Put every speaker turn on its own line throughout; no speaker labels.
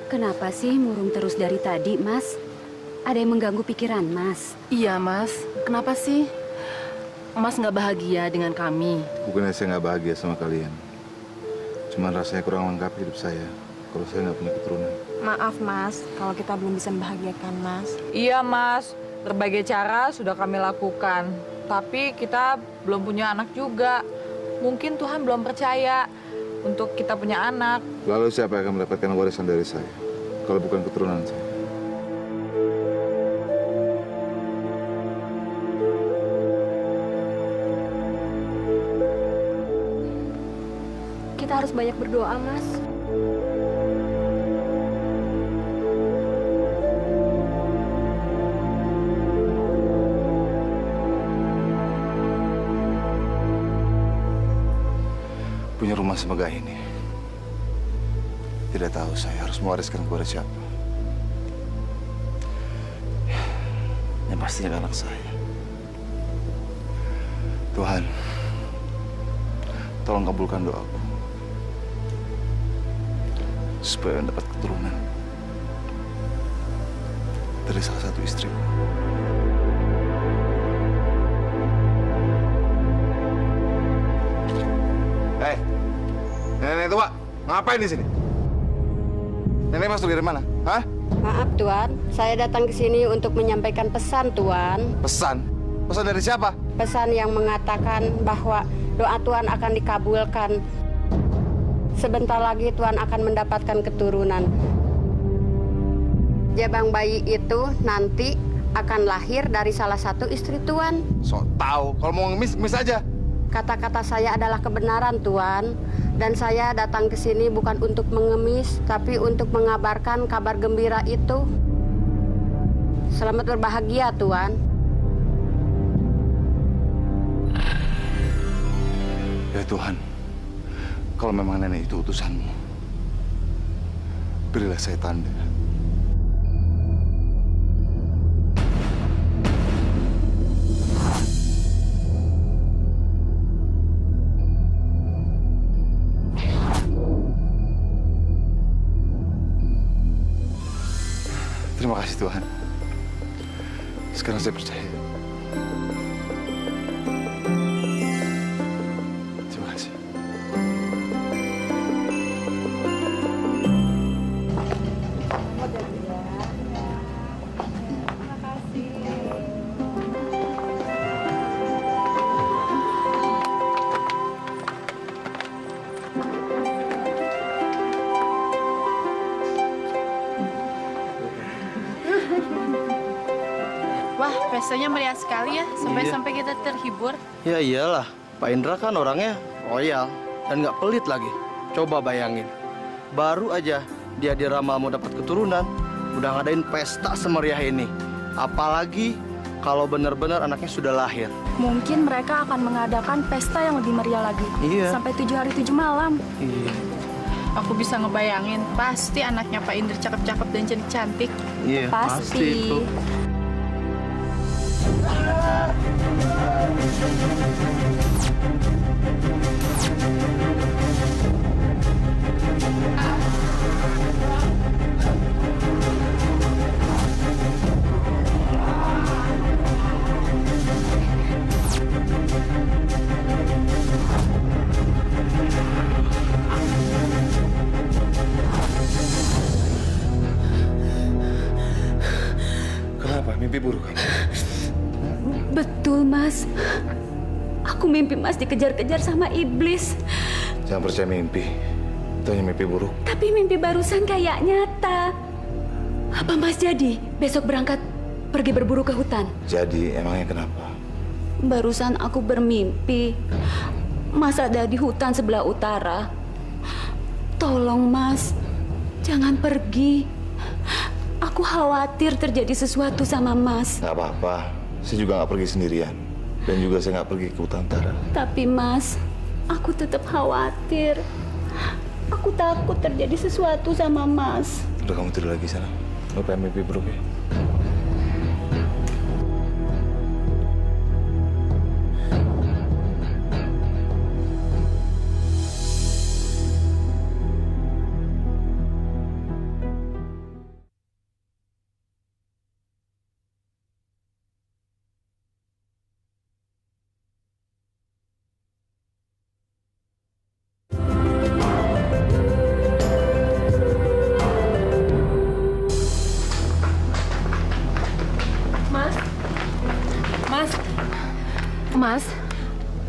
Kenapa sih murung terus dari tadi, Mas? Ada yang mengganggu pikiran, Mas?
Iya, Mas. Kenapa sih? Mas nggak bahagia dengan kami?
Bukannya saya nggak bahagia sama kalian. Cuman rasanya kurang lengkap hidup saya kalau saya nggak punya keturunan.
Maaf, Mas, kalau kita belum bisa membahagiakan Mas.
Iya, Mas. Berbagai cara sudah kami lakukan. Tapi kita belum punya anak juga. Mungkin Tuhan belum percaya untuk kita punya anak.
Lalu siapa yang akan mendapatkan warisan dari saya kalau bukan keturunan saya?
Kita harus banyak berdoa, Mas.
Punya rumah semegah ini. Tidak tahu saya harus mewariskan kepada siapa. Yang pastinya anak saya. Tuhan, tolong kabulkan doaku. Supaya dapat keturunan dari salah satu istriku. Hei, nenek tua, ngapain di sini? Nenek masuk dari mana? Hah?
Maaf Tuan, saya datang ke sini untuk menyampaikan pesan Tuan.
Pesan? Pesan dari siapa?
Pesan yang mengatakan bahwa doa Tuan akan dikabulkan. Sebentar lagi Tuan akan mendapatkan keturunan. Jabang bayi itu nanti akan lahir dari salah satu istri Tuan.
Sok tahu, kalau mau ngemis aja.
Kata-kata saya adalah kebenaran Tuan. Dan saya datang ke sini bukan untuk mengemis, tapi untuk mengabarkan kabar gembira itu. Selamat berbahagia Tuan.
Ya Tuhan, kalau memang nenek itu utusanmu, berilah saya tanda. Terima kasih Tuhan. Sekarang saya percaya. Terima kasih.
Wah, pestanya meriah sekali ya, sampai kita terhibur.
Ya iyalah, Pak Indra kan orangnya royal dan nggak pelit lagi. Coba bayangin, baru aja dia diramal mau dapat keturunan, udah ngadain pesta semeriah ini. Apalagi kalau benar-benar anaknya sudah lahir.
Mungkin mereka akan mengadakan pesta yang lebih meriah lagi.
Iya.
Sampai 7 hari 7 malam.
Iya.
Aku bisa ngebayangin, pasti anaknya Pak Indra cakep-cakep dan cantik-cantik.
Iya,
Pasti.
itu.
Kenapa? Mimpi buruk kamu?
Betul, Mas. Aku mimpi Mas dikejar-kejar sama iblis.
Jangan percaya mimpi. Itu hanya mimpi buruk.
Tapi mimpi barusan kayak nyata. Apa Mas jadi besok berangkat pergi berburu ke hutan?
Jadi, emangnya kenapa?
Barusan aku bermimpi. Mas ada di hutan sebelah utara. Tolong Mas, jangan pergi. Aku khawatir terjadi sesuatu sama Mas.
Nggak apa-apa. Saya juga nggak pergi sendirian. Dan juga saya nggak pergi ke hutan utara.
Tapi Mas, aku tetap khawatir. Aku takut terjadi sesuatu sama Mas.
Udah kamu tidur lagi sana. Lo pengen mimpi buruk ya?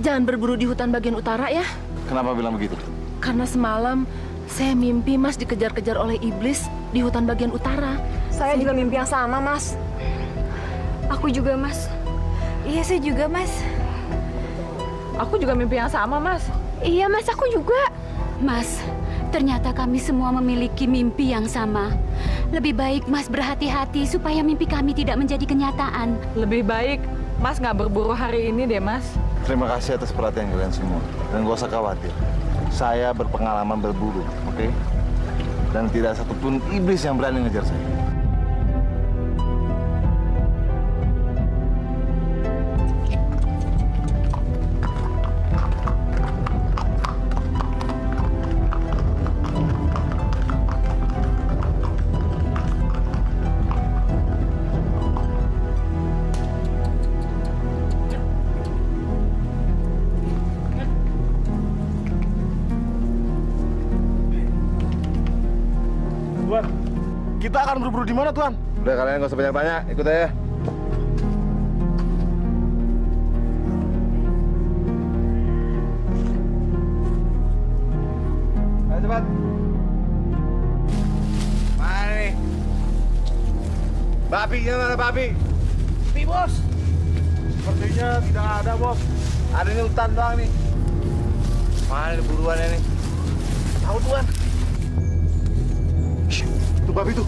jangan berburu di hutan bagian utara ya.
Kenapa bilang begitu?
Karena semalam saya mimpi Mas dikejar-kejar oleh iblis di hutan bagian utara.
Saya juga mimpi yang sama, Mas.
Aku juga, Mas.
Iya, saya juga, Mas.
Aku juga mimpi yang sama, Mas.
Iya, Mas, aku juga. Mas, ternyata kami semua memiliki mimpi yang sama. Lebih baik Mas berhati-hati supaya mimpi kami tidak menjadi kenyataan.
Lebih baik Mas nggak berburu hari ini deh, Mas.
Terima kasih atas perhatian kalian semua. Dan gak usah khawatir. Saya berpengalaman berburu, oke? Dan tidak satupun iblis yang berani ngejar saya.
Tuan, kita akan berburu di mana, Tuan?
Udah, kalian gak usah banyak tanya, ikut aja. Ayo cepat. Mana nih? Babinya mana babi?
Nih, Bos. Sepertinya tidak ada, Bos.
Ada ini hutan doang nih. Mana nih buruannya nih?
Tahu, Tuan. Itu babi itu.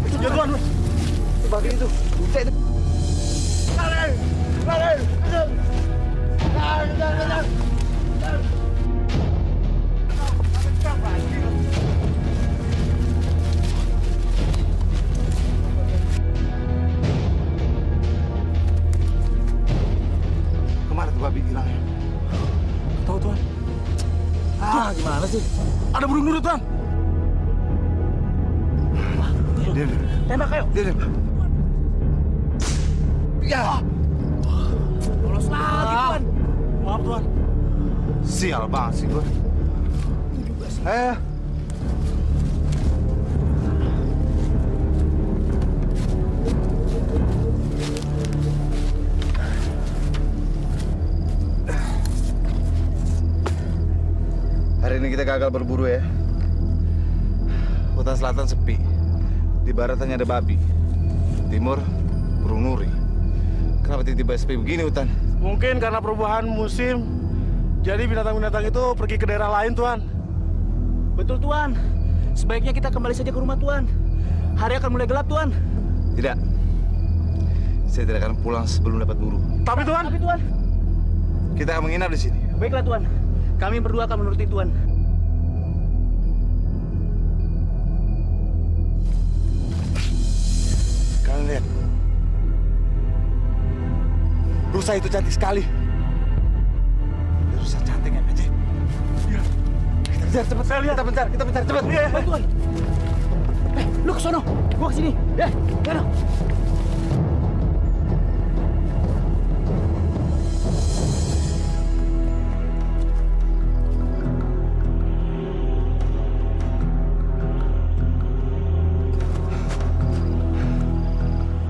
Itu dia, Tuan.
Itu babi itu. Bucek itu.
Lari! Lari! Kejar! Kejar! Kejar! Kejar!
Kemana tuh babi hilangnya?
Tahu, Tuan.
Gimana sih?
Ada burung nurut, Tuan.
Diam.
Tembak, ayo.
Diam. Ya.
Lolos lagi, Tuan. Maaf, Tuan.
Sial banget sih gue. Hari ini kita gagal berburu ya. Hutan selatan sepi. Di barat hanya ada babi. Timur, burung nuri. Kenapa tiba-tiba sepi begini hutan?
Mungkin karena perubahan musim, jadi binatang-binatang itu pergi ke daerah lain, Tuan.
Betul, Tuan. Sebaiknya kita kembali saja ke rumah, Tuan. Hari akan mulai gelap, Tuan.
Tidak. Saya tidak akan pulang sebelum dapat buru.
Tapi, Tuan.
Kita akan menginap di sini.
Baiklah, Tuan. Kami berdua akan menuruti Tuan.
Kalian lihat. Rusa itu cantik sekali. Rusa cantik ya, Haji. Iya. Kita kejar cepat. Saya lihat. Kita pencar cepat.
Iya, Tuan. Lu ke sono. Gua ke sini. Ya, sono.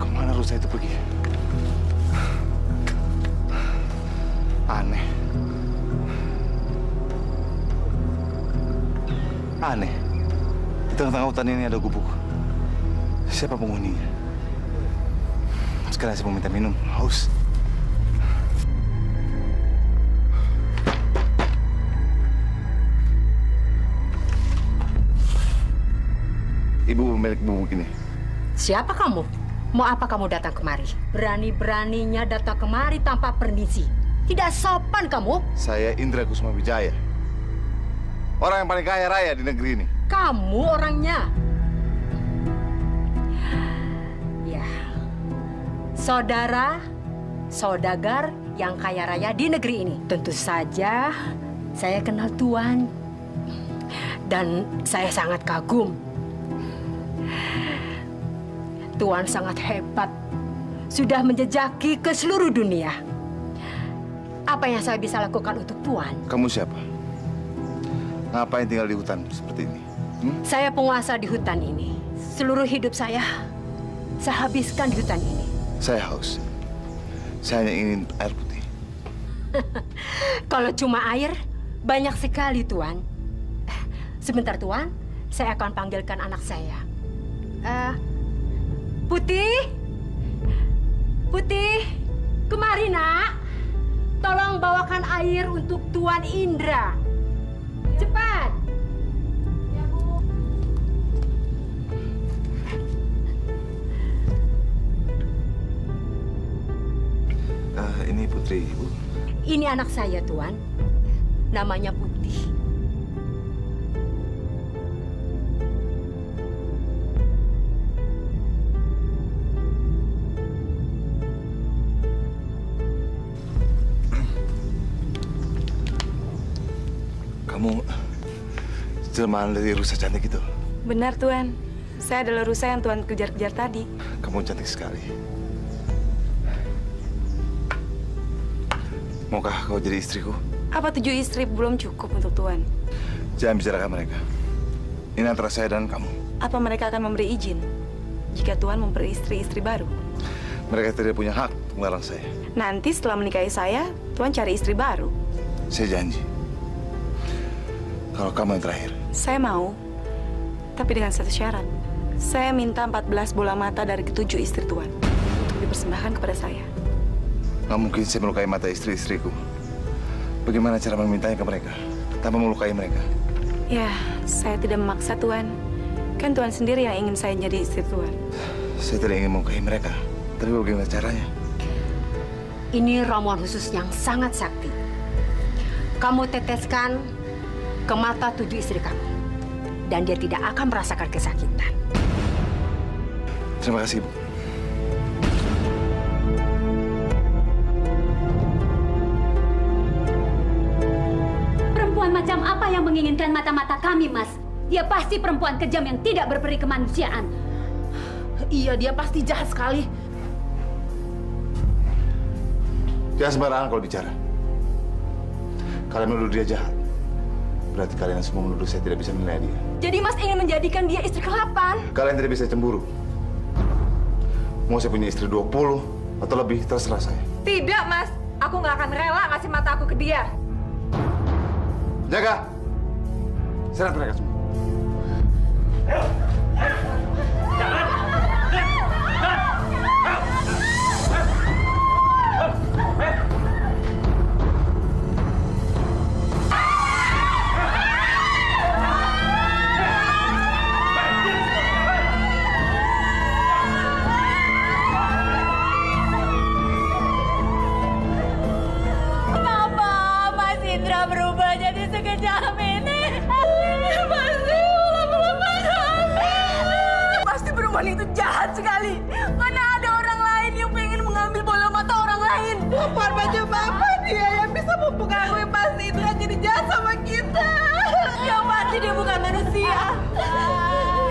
Kemana rusa itu pergi? Aneh. Aneh. Di tengah-tengah hutan ini ada gubuk. Siapa penghuninya? Sekarang saya mau minta minum. Haus. Ibu pemilik gubuk ini.
Siapa kamu? Mau apa kamu datang kemari? Berani-beraninya datang kemari tanpa permisi. Tidak sopan kamu.
Saya Indra Kusuma Wijaya. Orang yang paling kaya raya di negeri ini.
Kamu orangnya. Ya. Saudara, saudagar yang kaya raya di negeri ini. Tentu saja saya kenal Tuan. Dan saya sangat kagum. Tuan sangat hebat. Sudah menjejaki ke seluruh dunia. Apa yang saya bisa lakukan untuk Tuan?
Kamu siapa? Ngapain tinggal di hutan seperti ini?
Saya penguasa di hutan ini. Seluruh hidup saya habiskan di hutan ini.
Saya haus. Saya hanya ingin air putih.
Kalau cuma air, banyak sekali, Tuan. Sebentar, Tuan. Saya akan panggilkan anak saya. Putih? Putih, kemari, Nak. Tolong bawakan air untuk Tuan Indra. Cepat.
Ya, Bu.
Ini Putri, Ibu.
Ini anak saya, Tuan. Namanya Putih.
Kamu jelmaan dari rusa cantik itu.
Benar, Tuan. Saya adalah rusa yang Tuan kejar-kejar tadi.
Kamu cantik sekali. Maukah kau jadi istriku?
Apa 7 istri belum cukup untuk Tuan?
Jangan bicarakan mereka. Ini antara saya dan kamu.
Apa mereka akan memberi izin jika Tuan memberi istri-istri baru?
Mereka tidak punya hak untuk melarang saya.
Nanti setelah menikahi saya, Tuan cari istri baru.
Saya janji. Kalau kamu yang terakhir.
Saya mau, tapi dengan satu syarat. Saya minta 14 bola mata dari ke-7 istri Tuan untuk dipersembahkan kepada saya.
Nggak mungkin saya melukai mata istri-istriku. Bagaimana cara memintanya ke mereka tanpa melukai mereka?
Ya, saya tidak memaksa Tuan. Kan Tuan sendiri yang ingin saya jadi istri Tuan.
Saya tidak ingin melukai mereka. Tapi bagaimana caranya?
Ini ramuan khusus yang sangat sakti. Kamu teteskan ke mata 7 istri kamu. Dan dia tidak akan merasakan kesakitan.
Terima kasih, Bu.
Perempuan macam apa yang menginginkan mata-mata kami, Mas? Dia pasti perempuan kejam yang tidak berperi kemanusiaan.
Iya, dia pasti jahat sekali.
Jangan sembarangan kalau bicara. Kalian menuduh dia jahat. Berarti kalian semua menuduh saya tidak bisa menilai dia.
Jadi Mas ingin menjadikan dia istri ke-8?
Kalian tidak bisa cemburu. Mau saya punya istri 20 atau lebih, terserah saya.
Tidak, Mas. Aku nggak akan rela ngasih mata aku ke dia.
Jaga! Serang mereka semua.
Kenapa Mas Indra berubah jadi sekejam ini? Pasti ulah
Pasti perempuan itu jahat sekali. Mana ada orang lain yang pengen mengambil bola mata orang lain. Perempuan macam apa dia yang bisa mempengaruhi Mas Indra jadi jahat sama kita? Yang pasti dia bukan manusia.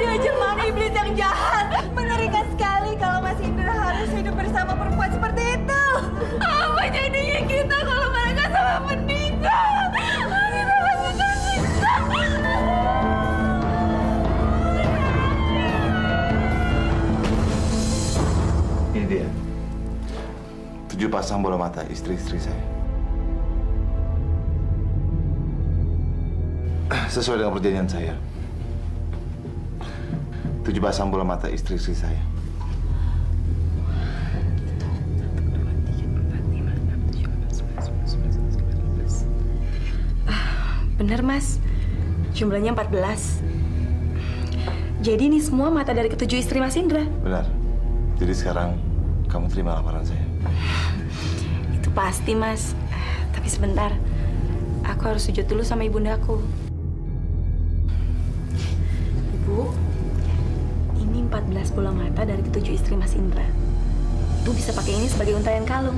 Dia jelmaan iblis yang jahat. Mengerikan sekali kalau Mas Indra harus hidup bersama perempuan seperti itu. Apa jadinya kita kalau mereka sama menikah? Kita pasti tersiksa.
Ini dia. 7 pasang bola mata istri-istri saya. Sesuai dengan perjanjian saya. 7 pasang bola mata istri-istri saya.
Benar, Mas. Jumlahnya 14. Jadi ini semua mata dari ke-7 istri Mas Indra.
Benar. Jadi sekarang kamu terima lamaran saya.
Itu pasti, Mas. Tapi sebentar. Aku harus sujud dulu sama ibundaku. Ibu, ini 14 bola mata dari ke-7 istri Mas Indra. Ibu bisa pakai ini sebagai untayan kalung.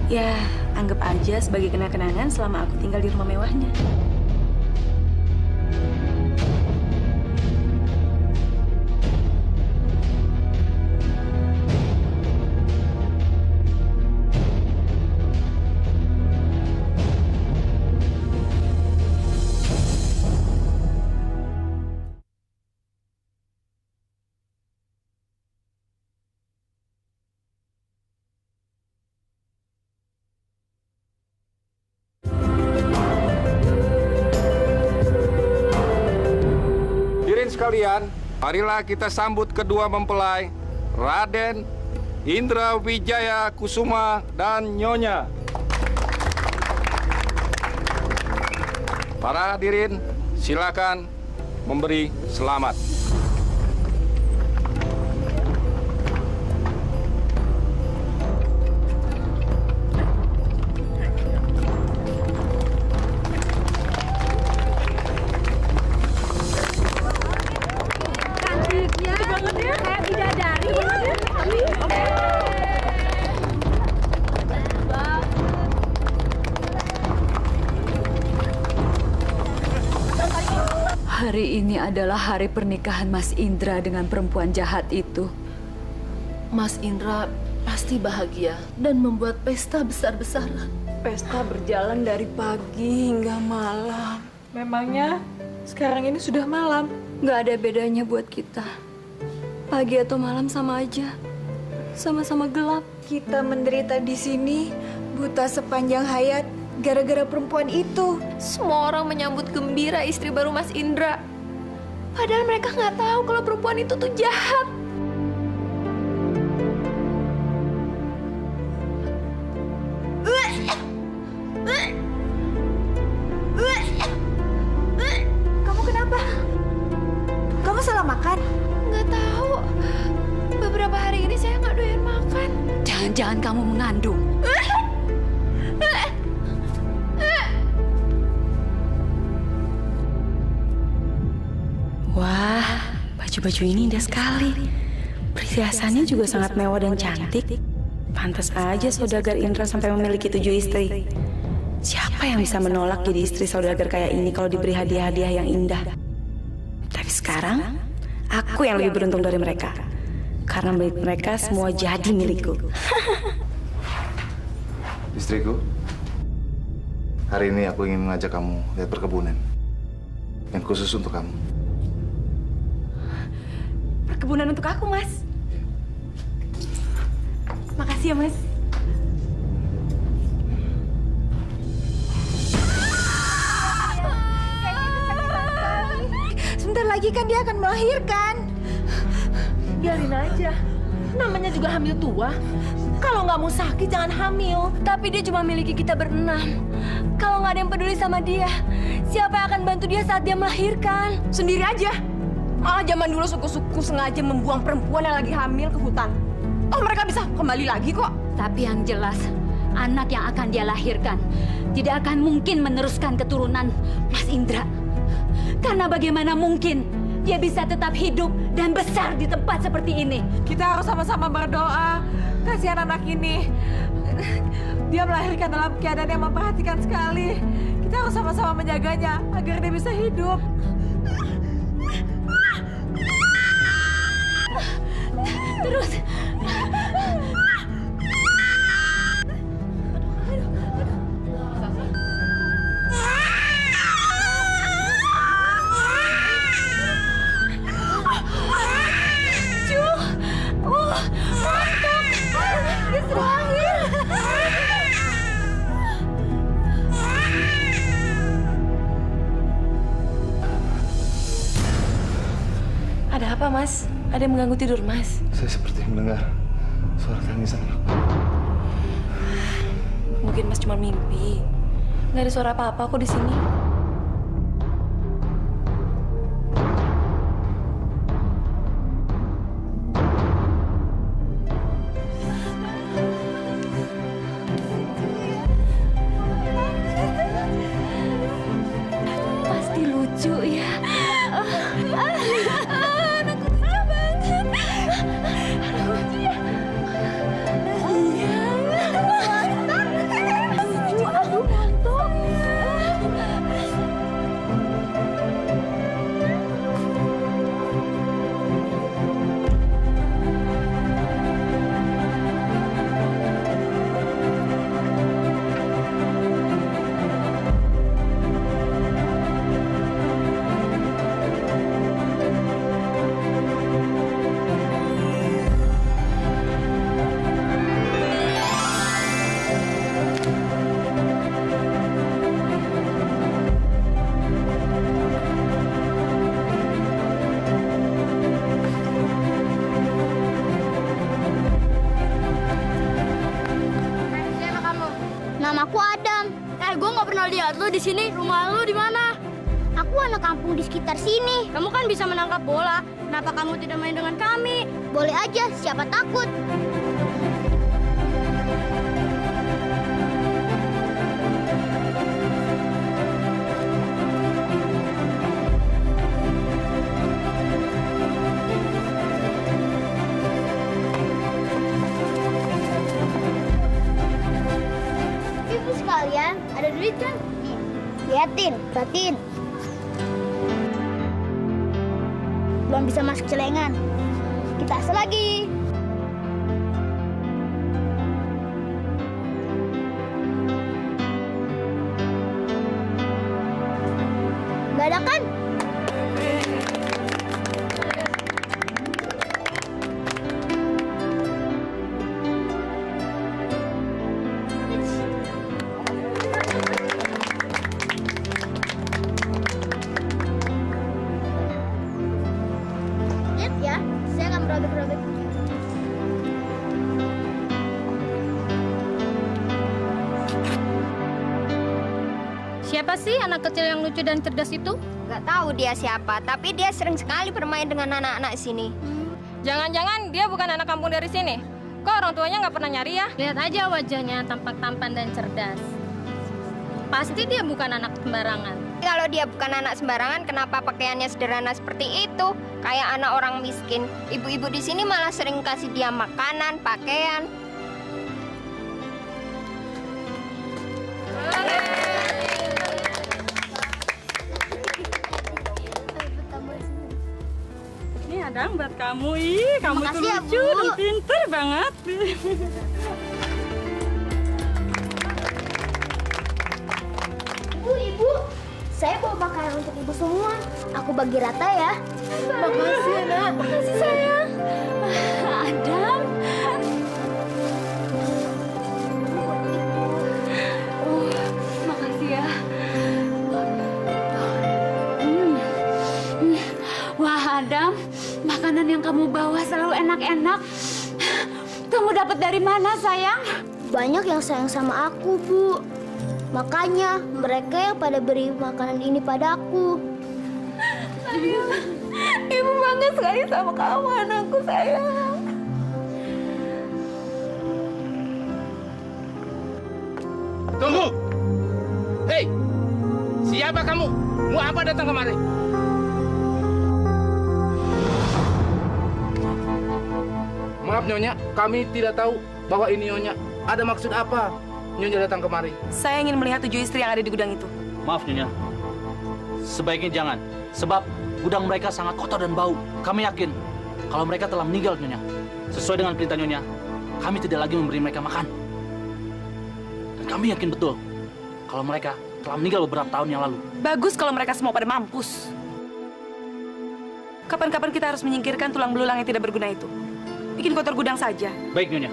Ya, anggap aja sebagai kenang-kenangan selama aku tinggal di rumah mewahnya.
sekalian, marilah kita sambut kedua mempelai, Raden Indra Wijaya Kusuma dan Nyonya. Para hadirin, silakan memberi selamat.
Hari ini adalah hari pernikahan Mas Indra dengan perempuan jahat itu.
Mas Indra pasti bahagia dan membuat pesta besar-besaran.
Pesta berjalan dari pagi hingga malam. Memangnya sekarang ini sudah malam?
Nggak ada bedanya buat kita. Pagi atau malam sama aja. Sama-sama gelap.
Kita menderita di sini, buta sepanjang hayat, gara-gara perempuan itu.
Semua orang menyambut gembira istri baru Mas Indra. Padahal mereka nggak tahu kalau perempuan itu tuh jahat.
Kamu kenapa? Kamu salah makan?
Nggak tahu. Beberapa hari ini saya nggak doyan makan.
Jangan-jangan kamu mengandung.
Wah, baju-baju ini indah sekali. Perhiasannya juga sangat mewah dan cantik. Pantas aja saudagar Indra sampai memiliki 7 istri. Siapa yang bisa menolak jadi istri saudagar kayak ini kalau diberi hadiah-hadiah yang indah? Tapi sekarang, aku yang lebih beruntung dari mereka. Karena milik mereka semua jadi milikku.
Istriku, hari ini aku ingin mengajak kamu lihat perkebunan yang khusus untuk kamu.
Perkebunan untuk aku, Mas. Makasih ya, Mas. Sebentar lagi kan dia akan melahirkan.
Biarin aja. Namanya juga hamil tua. Kalau nggak mau sakit, jangan hamil.
Tapi dia cuma miliki kita berenam. Kalau nggak ada yang peduli sama dia, siapa yang akan bantu dia saat dia melahirkan?
Sendiri aja. Malah zaman dulu suku-suku sengaja membuang perempuan yang lagi hamil ke hutan. Oh, mereka bisa kembali lagi kok.
Tapi yang jelas, anak yang akan dia lahirkan tidak akan mungkin meneruskan keturunan Mas Indra. Karena bagaimana mungkin dia bisa tetap hidup dan besar di tempat seperti ini?
Kita harus sama-sama berdoa. Kasihan anak ini. Dia melahirkan dalam keadaan yang memperhatikan sekali. Kita harus sama-sama menjaganya agar dia bisa hidup.
Terus.
Ada apa, Mas? Ada yang mengganggu tidur, Mas?
Saya seperti mendengar suara tangisan.
Mungkin Mas cuma mimpi. Nggak ada suara apa-apa kok di sini.
Pasti lucu ya. di sini. Rumah lu di mana? Aku anak kampung di sekitar sini. Kamu kan bisa menangkap bola. Kenapa kamu tidak main dengan kami? Boleh aja, siapa takut? Ibu sekalian, ada duit kan? Liatin, perhatiin. Belum bisa masuk celengan. Kita asal lagi. Gak ada kan? Lihat ya, saya akan merobek-robek.
Siapa sih anak kecil yang lucu dan cerdas itu?
Gak tahu dia siapa, tapi dia sering sekali bermain dengan anak-anak sini.
Jangan-jangan dia bukan anak kampung dari sini? Kok orang tuanya nggak pernah nyari ya? Lihat aja wajahnya, tampak tampan dan cerdas. Pasti dia bukan anak sembarangan.
Kalau dia bukan anak sembarangan, kenapa pakaiannya sederhana seperti itu? Kayak anak orang miskin. Ibu-ibu di sini malah sering kasih dia makanan, pakaian.
Ini ada buat kamu, kamu tuh
Makasih ya,
lucu
Bu.
dan pinter banget.
Ibu, saya bawa makanan untuk ibu semua. Aku bagi rata ya.
Makasih, Nak.
Makasih, sayang.
Adam. Makasih ya. Wah, Adam, makanan yang kamu bawa selalu enak-enak. Kamu dapat dari mana, sayang?
Banyak yang sayang sama aku, Bu. Makanya mereka yang pada beri makanan ini padaku.
Ibu bangga sekali sama kamu, anakku sayang.
Tunggu! Hei! Siapa kamu? Mau apa datang kemari? Maaf Nyonya, kami tidak tahu bahwa ini Nyonya. Ada maksud apa Nyonya datang kemari?
Saya ingin melihat 7 istri yang ada di gudang itu.
Maaf Nyonya, sebaiknya jangan. Sebab gudang mereka sangat kotor dan bau. Kami yakin kalau mereka telah meninggal Nyonya. Sesuai dengan perintah Nyonya, kami tidak lagi memberi mereka makan. Dan kami yakin betul kalau mereka telah meninggal beberapa tahun yang lalu.
Bagus kalau mereka semua pada mampus. Kapan-kapan kita harus menyingkirkan tulang belulang yang tidak berguna itu. Bikin kotor gudang saja.
Baik Nyonya.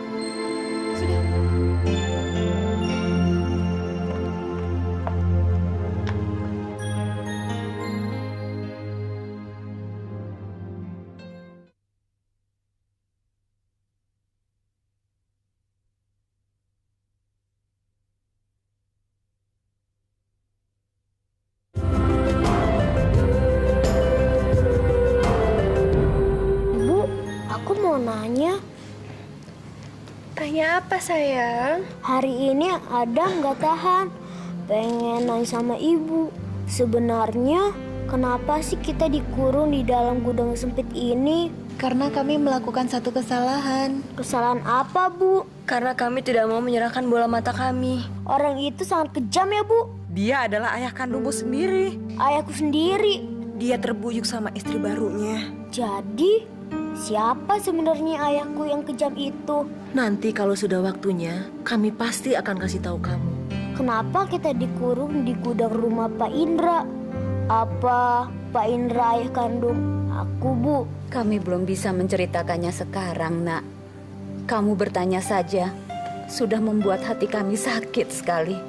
Tanya apa, sayang? Hari ini Adam nggak tahan. Pengen nanya sama ibu. Sebenarnya, kenapa sih kita dikurung di dalam gudang sempit ini?
Karena kami melakukan satu kesalahan.
Kesalahan apa, Bu?
Karena kami tidak mau menyerahkan bola mata kami.
Orang itu sangat kejam ya, Bu?
Dia adalah ayah kandungmu sendiri.
Ayahku sendiri.
Dia terbuyuk sama istri barunya.
Jadi, siapa sebenarnya ayahku yang kejam itu?
Nanti kalau sudah waktunya, kami pasti akan kasih tahu kamu.
Kenapa kita dikurung di gudang rumah Pak Indra? Apa Pak Indra ayah kandung aku, Bu?
Kami belum bisa menceritakannya sekarang, Nak. Kamu bertanya saja, sudah membuat hati kami sakit sekali.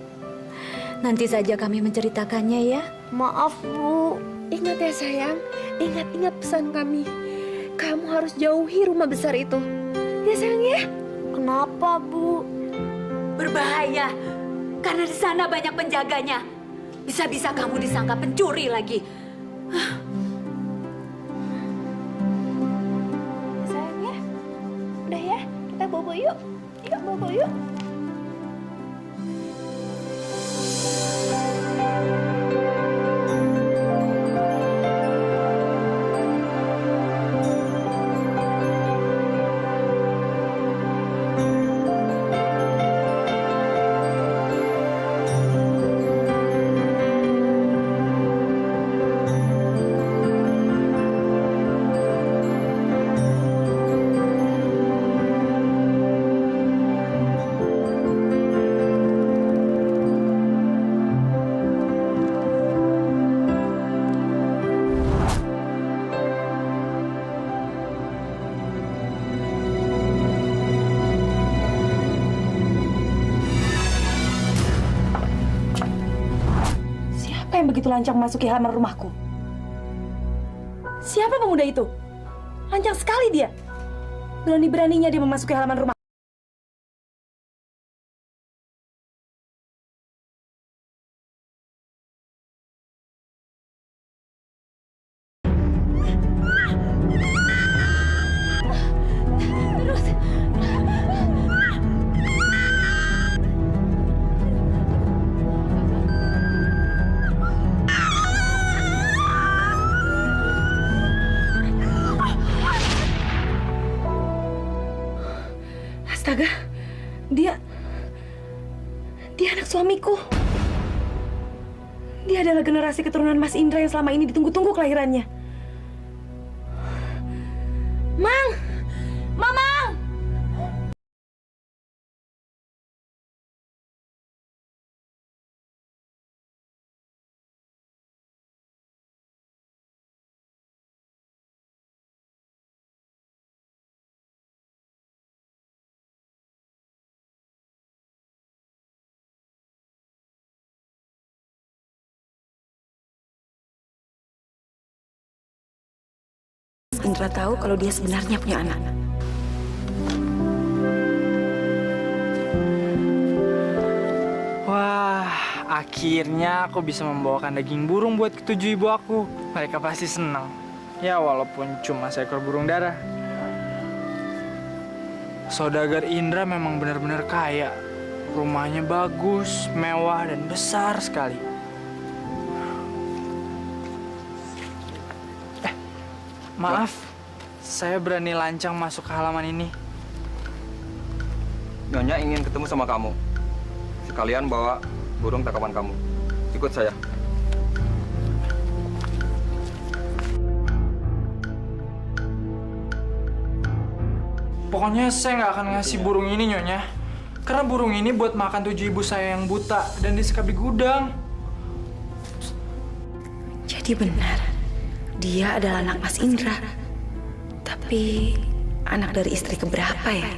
Nanti saja kami menceritakannya ya.
Maaf, Bu.
Ingat ya sayang, ingat pesan kami. Kamu harus jauhi rumah besar itu. Ya sayang ya?
Kenapa, Bu?
Berbahaya, karena di sana banyak penjaganya. Bisa-bisa kamu disangka pencuri lagi.
Sayang ya. Udah ya, kita bobo yuk. Yuk bobo yuk.
Yang begitu lancang memasuki halaman rumahku? Siapa pemuda itu? Lancang sekali dia. Berani-beraninya dia memasuki halaman rumah. Astaga, dia anak suamiku. Dia adalah generasi keturunan Mas Indra yang selama ini ditunggu-tunggu kelahirannya. Mang! Mamang! Indra tahu kalau dia sebenarnya punya anak.
Wah, akhirnya aku bisa membawakan daging burung buat ketujuh ibu aku. Mereka pasti senang. Ya, walaupun cuma seekor burung dara. Saudagar Indra memang benar-benar kaya. Rumahnya bagus, mewah, dan besar sekali. Maaf, saya berani lancang masuk ke halaman ini.
Nyonya ingin ketemu sama kamu. Sekalian bawa burung tangkapan kamu. Ikut saya.
Pokoknya saya nggak akan ngasih burung ini, Nyonya. Karena burung ini buat makan 7 ibu saya yang buta dan disekap di gudang.
Jadi benar. Dia adalah anak Mas Indra. Tapi anak dari istri keberapa ya?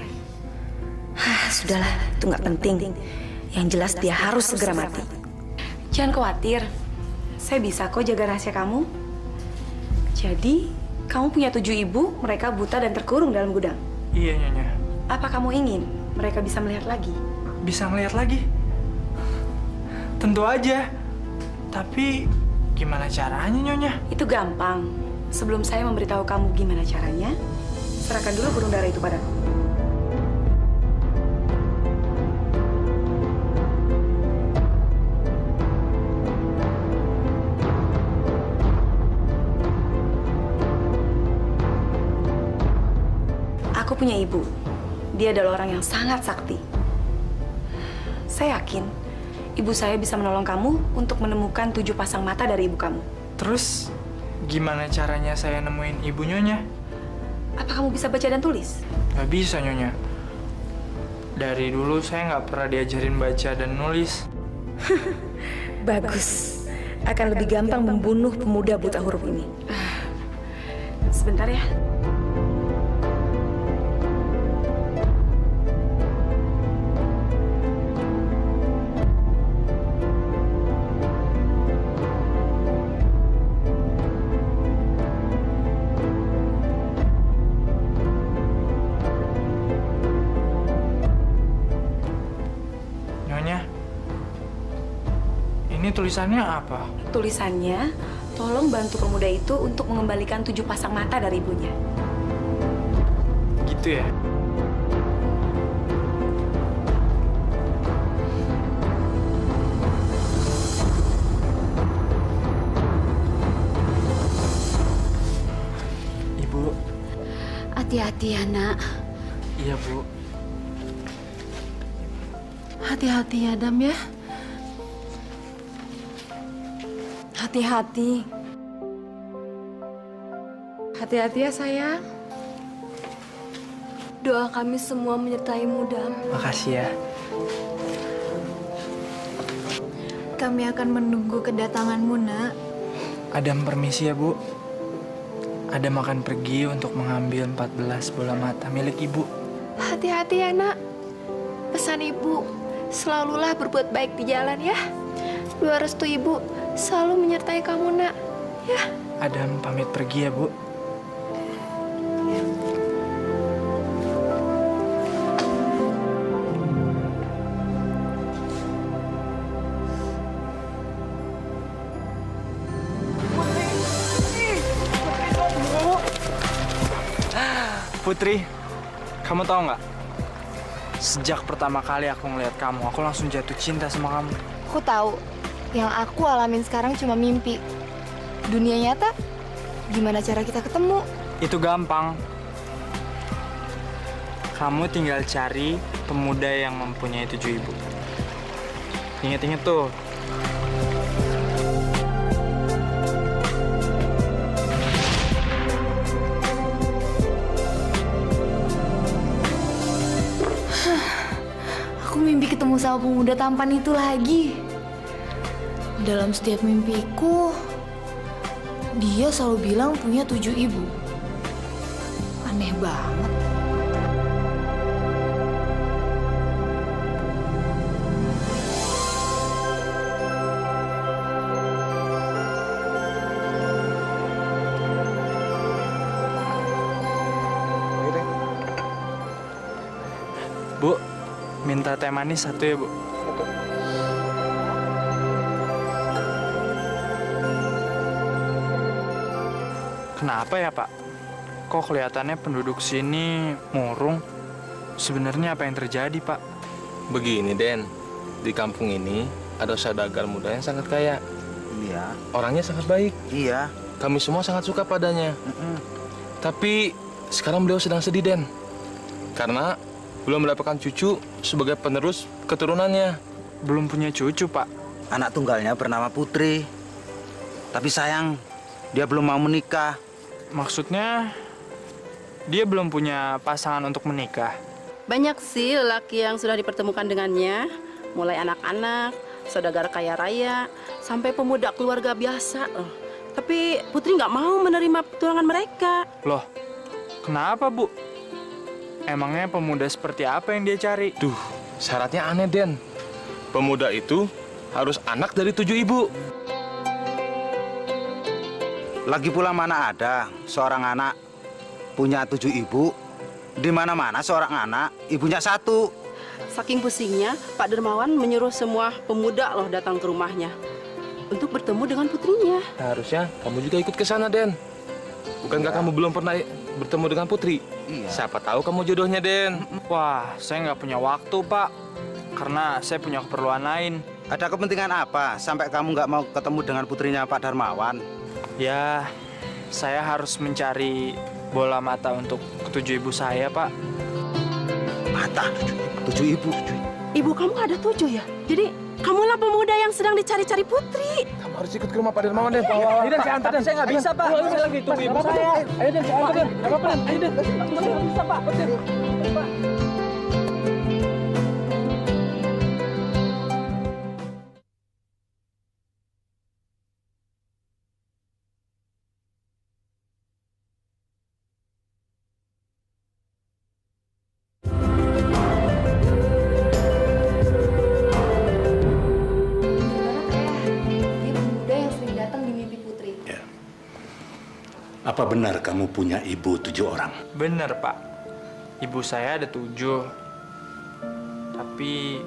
Sudahlah, itu nggak penting. Yang jelas dia harus segera mati. Jangan khawatir. Saya bisa kok jaga rahasia kamu. Jadi, kamu punya 7 ibu, mereka buta dan terkurung dalam gudang.
Iya, Nyonya.
Apa kamu ingin mereka bisa melihat lagi?
Bisa melihat lagi? Tentu aja. Tapi gimana caranya, Nyonya?
Itu gampang. Sebelum saya memberitahu kamu gimana caranya, serahkan dulu burung dara itu padaku. Aku punya ibu. Dia adalah orang yang sangat sakti. Saya yakin ibu saya bisa menolong kamu untuk menemukan 7 pasang mata dari ibu kamu.
Terus, gimana caranya saya nemuin ibu Nyonya?
Apa kamu bisa baca dan tulis?
Gak bisa, Nyonya. Dari dulu saya nggak pernah diajarin baca dan nulis.
Bagus. Akan lebih gampang membunuh pemuda buta huruf ini. Sebentar ya.
Ini tulisannya apa?
Tulisannya, tolong bantu pemuda itu untuk mengembalikan 7 pasang mata dari ibunya.
Gitu ya? Ibu.
Hati-hati ya, Nak.
Iya, Bu.
Hati-hati ya, Adam ya. Hati-hati. Hati-hati ya, sayang.
Doa kami semua menyertaimu, Dam.
Makasih ya.
Kami akan menunggu kedatanganmu, Nak.
Adam permisi ya, Bu. Adam akan pergi untuk mengambil 14 bola mata milik Ibu.
Hati-hati ya, Nak. Pesan Ibu, selalulah berbuat baik di jalan ya. Doa restu Ibu selalu menyertai kamu, Nak. Ya.
Adam pamit pergi ya, Bu. Putri, kamu tahu nggak? Sejak pertama kali aku ngeliat kamu, aku langsung jatuh cinta sama kamu.
Aku tahu, yang aku alamin sekarang cuma mimpi. Dunia nyata, gimana cara kita ketemu?
Itu gampang. Kamu tinggal cari pemuda yang mempunyai 7 ibu. Ingat-ingat tuh.
Aku mimpi ketemu sama pemuda tampan itu lagi. Dalam setiap mimpiku, dia selalu bilang punya 7 ibu. Aneh banget.
Bu, minta teh manis 1 ya, Bu. Kenapa ya, Pak? Kok kelihatannya penduduk sini murung? Sebenarnya apa yang terjadi, Pak?
Begini, Den. Di kampung ini ada saudagar muda yang sangat kaya.
Iya.
Orangnya sangat baik.
Iya.
Kami semua sangat suka padanya. Tapi sekarang beliau sedang sedih, Den. Karena belum mendapatkan cucu sebagai penerus keturunannya.
Belum punya cucu, Pak.
Anak tunggalnya bernama Putri. Tapi sayang, dia belum mau menikah.
Maksudnya, dia belum punya pasangan untuk menikah.
Banyak sih lelaki yang sudah dipertemukan dengannya. Mulai anak-anak, saudagar kaya raya, sampai pemuda keluarga biasa. Tapi Putri nggak mau menerima pertunangan mereka.
Loh, kenapa, Bu? Emangnya pemuda seperti apa yang dia cari?
Duh, syaratnya aneh, Den. Pemuda itu harus anak dari 7 ibu.
Lagi pula mana ada seorang anak punya 7 ibu. Di mana-mana seorang anak ibunya 1.
Saking pusingnya, Pak Dermawan menyuruh semua pemuda loh datang ke rumahnya untuk bertemu dengan putrinya.
Harusnya kamu juga ikut ke sana, Den. Bukankah kamu belum pernah bertemu dengan Putri?
Iya.
Siapa tahu kamu jodohnya, Den.
Wah, saya nggak punya waktu, Pak. Karena saya punya keperluan lain.
Ada kepentingan apa sampai kamu nggak mau ketemu dengan putrinya Pak Darmawan?
Ya, saya harus mencari bola mata untuk ke-7 ibu saya, Pak.
Mata 7 ibu?
Ibu kamu ada 7 ya? Jadi kamulah pemuda yang sedang dicari-cari Putri.
Kamu harus ikut ke rumah Pak Darmawan, Den.
Ayo, Den, saya antar, Den. Saya nggak bisa, Pak. Saya lagi tunggu ibu saya. Ayo, Den, saya antar, Den. Nggak apa-apa, Den. Ayo, Den. Saya nggak bisa, Pak. Pak.
Apa benar kamu punya ibu 7 orang?
Bener, Pak. Ibu saya ada 7. Tapi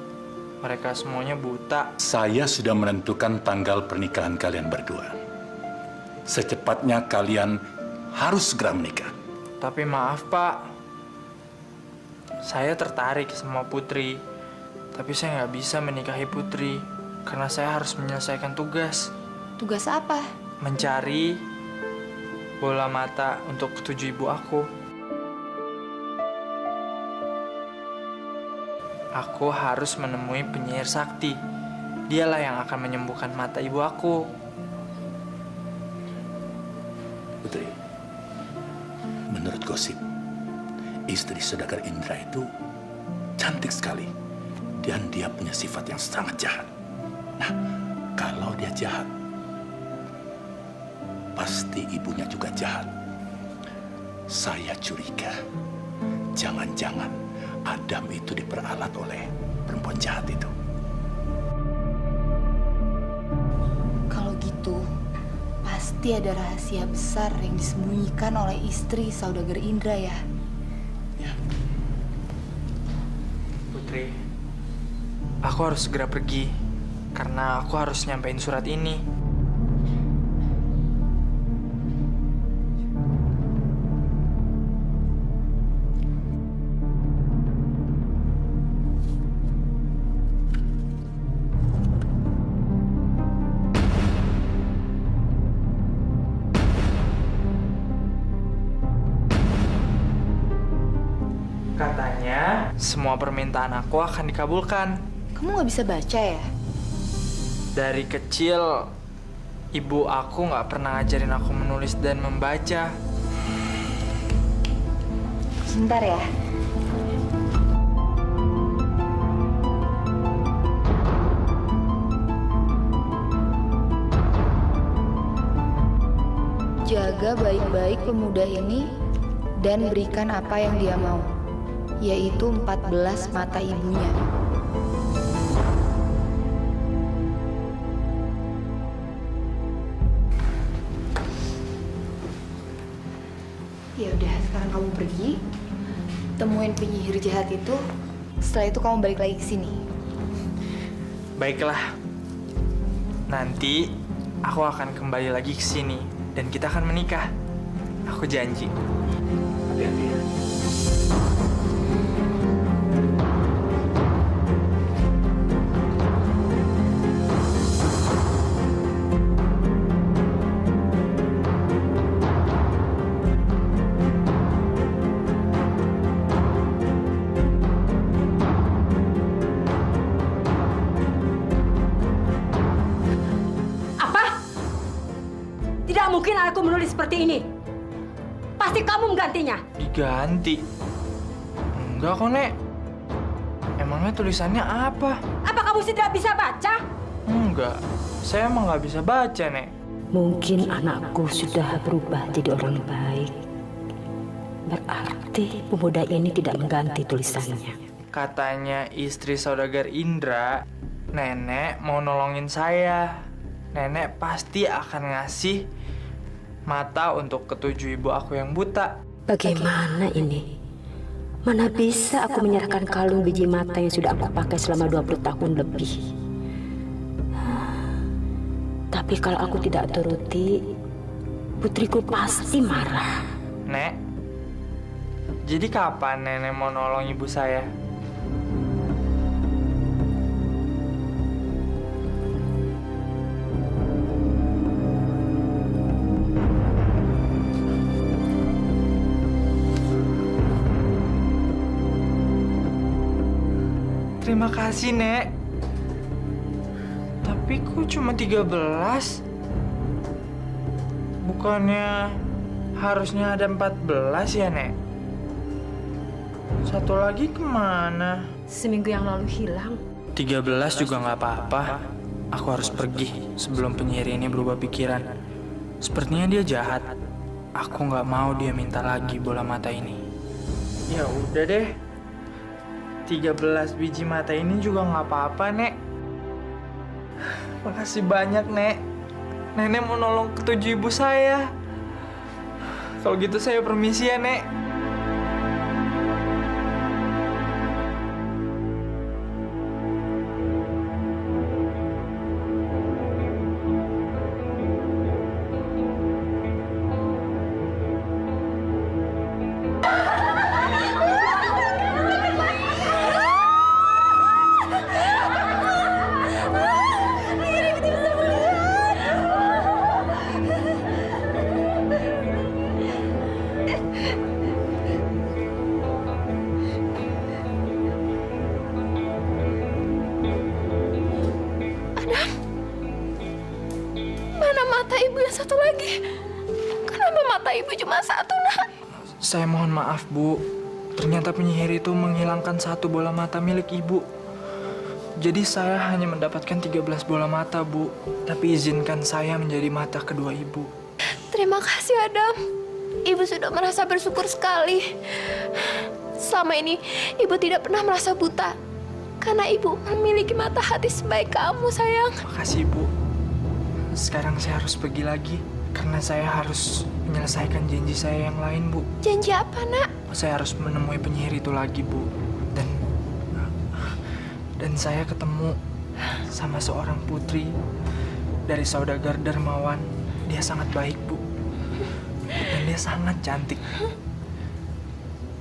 Mereka semuanya buta.
Saya sudah menentukan tanggal pernikahan kalian berdua. Secepatnya kalian harus segera menikah.
Tapi maaf, Pak. Saya tertarik sama Putri. Tapi saya nggak bisa menikahi Putri. Karena saya harus menyelesaikan tugas.
Tugas apa?
Mencari bola mata untuk ketujuh ibu aku. Aku harus menemui penyihir sakti. Dialah yang akan menyembuhkan mata ibu aku.
Putri, menurut gosip, istri saudagar Indra itu cantik sekali. Dan dia punya sifat yang sangat jahat. Nah, kalau dia jahat, pasti ibunya juga jahat. Saya curiga, jangan-jangan Adam itu diperalat oleh perempuan jahat itu.
Kalau gitu, pasti ada rahasia besar yang disembunyikan oleh istri saudagar Indra ya.
Putri, aku harus segera pergi karena aku harus nyampein surat ini. Katanya semua permintaan aku akan dikabulkan.
Kamu nggak bisa baca ya?
Dari kecil, ibu aku nggak pernah ngajarin aku menulis dan membaca.
Sebentar ya. Jaga baik-baik pemuda ini dan berikan apa yang dia mau, yaitu 14 mata ibunya. Ya udah, sekarang kamu pergi, temuin penyihir jahat itu. Setelah itu kamu balik lagi ke sini.
Baiklah. Nanti aku akan kembali lagi ke sini dan kita akan menikah. Aku janji. Hati-hati ya.
Tidak mungkin aku menulis seperti ini. Pasti kamu menggantinya.
Diganti? Enggak kok, Nek. Emangnya tulisannya apa?
Apa kamu tidak bisa baca?
Enggak. Saya emang nggak bisa baca, Nek.
Mungkin anakku sudah berubah jadi orang baik. Berarti pemuda ini tidak mengganti tulisannya.
Katanya istri saudagar Indra, Nenek mau nolongin saya. Nenek pasti akan ngasih mata untuk ketujuh ibu aku yang buta.
Bagaimana ini? Mana bisa aku menyerahkan kalung biji mata yang sudah aku pakai selama 20 tahun lebih. Tapi kalau aku tidak turuti, putriku pasti marah.
Nek, jadi kapan Nenek mau nolong ibu saya? Terima kasih, Nek. Tapi kok cuma 13? Bukannya harusnya ada 14 ya, Nek? Satu lagi kemana?
Seminggu yang lalu hilang.
13 juga nggak apa-apa. Aku harus pergi sebelum penyihir ini berubah pikiran. Sepertinya dia jahat. Aku nggak mau dia minta lagi bola mata ini. Ya udah deh. 13 biji mata ini juga nggak apa-apa, Nek. Makasih banyak, Nek. Nenek mau nolong ketujuh ibu saya. Kalau gitu saya permisi ya, Nek.
satu lagi. Kenapa mata ibu cuma satu, Nak?
Saya mohon maaf, Bu. Ternyata penyihir itu menghilangkan satu bola mata milik ibu. Jadi saya hanya mendapatkan 13 bola mata, Bu. Tapi izinkan saya menjadi mata kedua ibu.
Terima kasih, Adam. Ibu sudah merasa bersyukur sekali. Selama ini, ibu tidak pernah merasa buta. Karena ibu memiliki mata hati sebaik kamu, sayang.
Makasih, Bu. Sekarang saya harus pergi lagi. Karena saya harus menyelesaikan janji saya yang lain, Bu.
Janji apa, Nak?
Saya harus menemui penyihir itu lagi, Bu. Dan saya ketemu sama seorang putri dari saudagar dermawan. Dia sangat baik, Bu. Dan dia sangat cantik.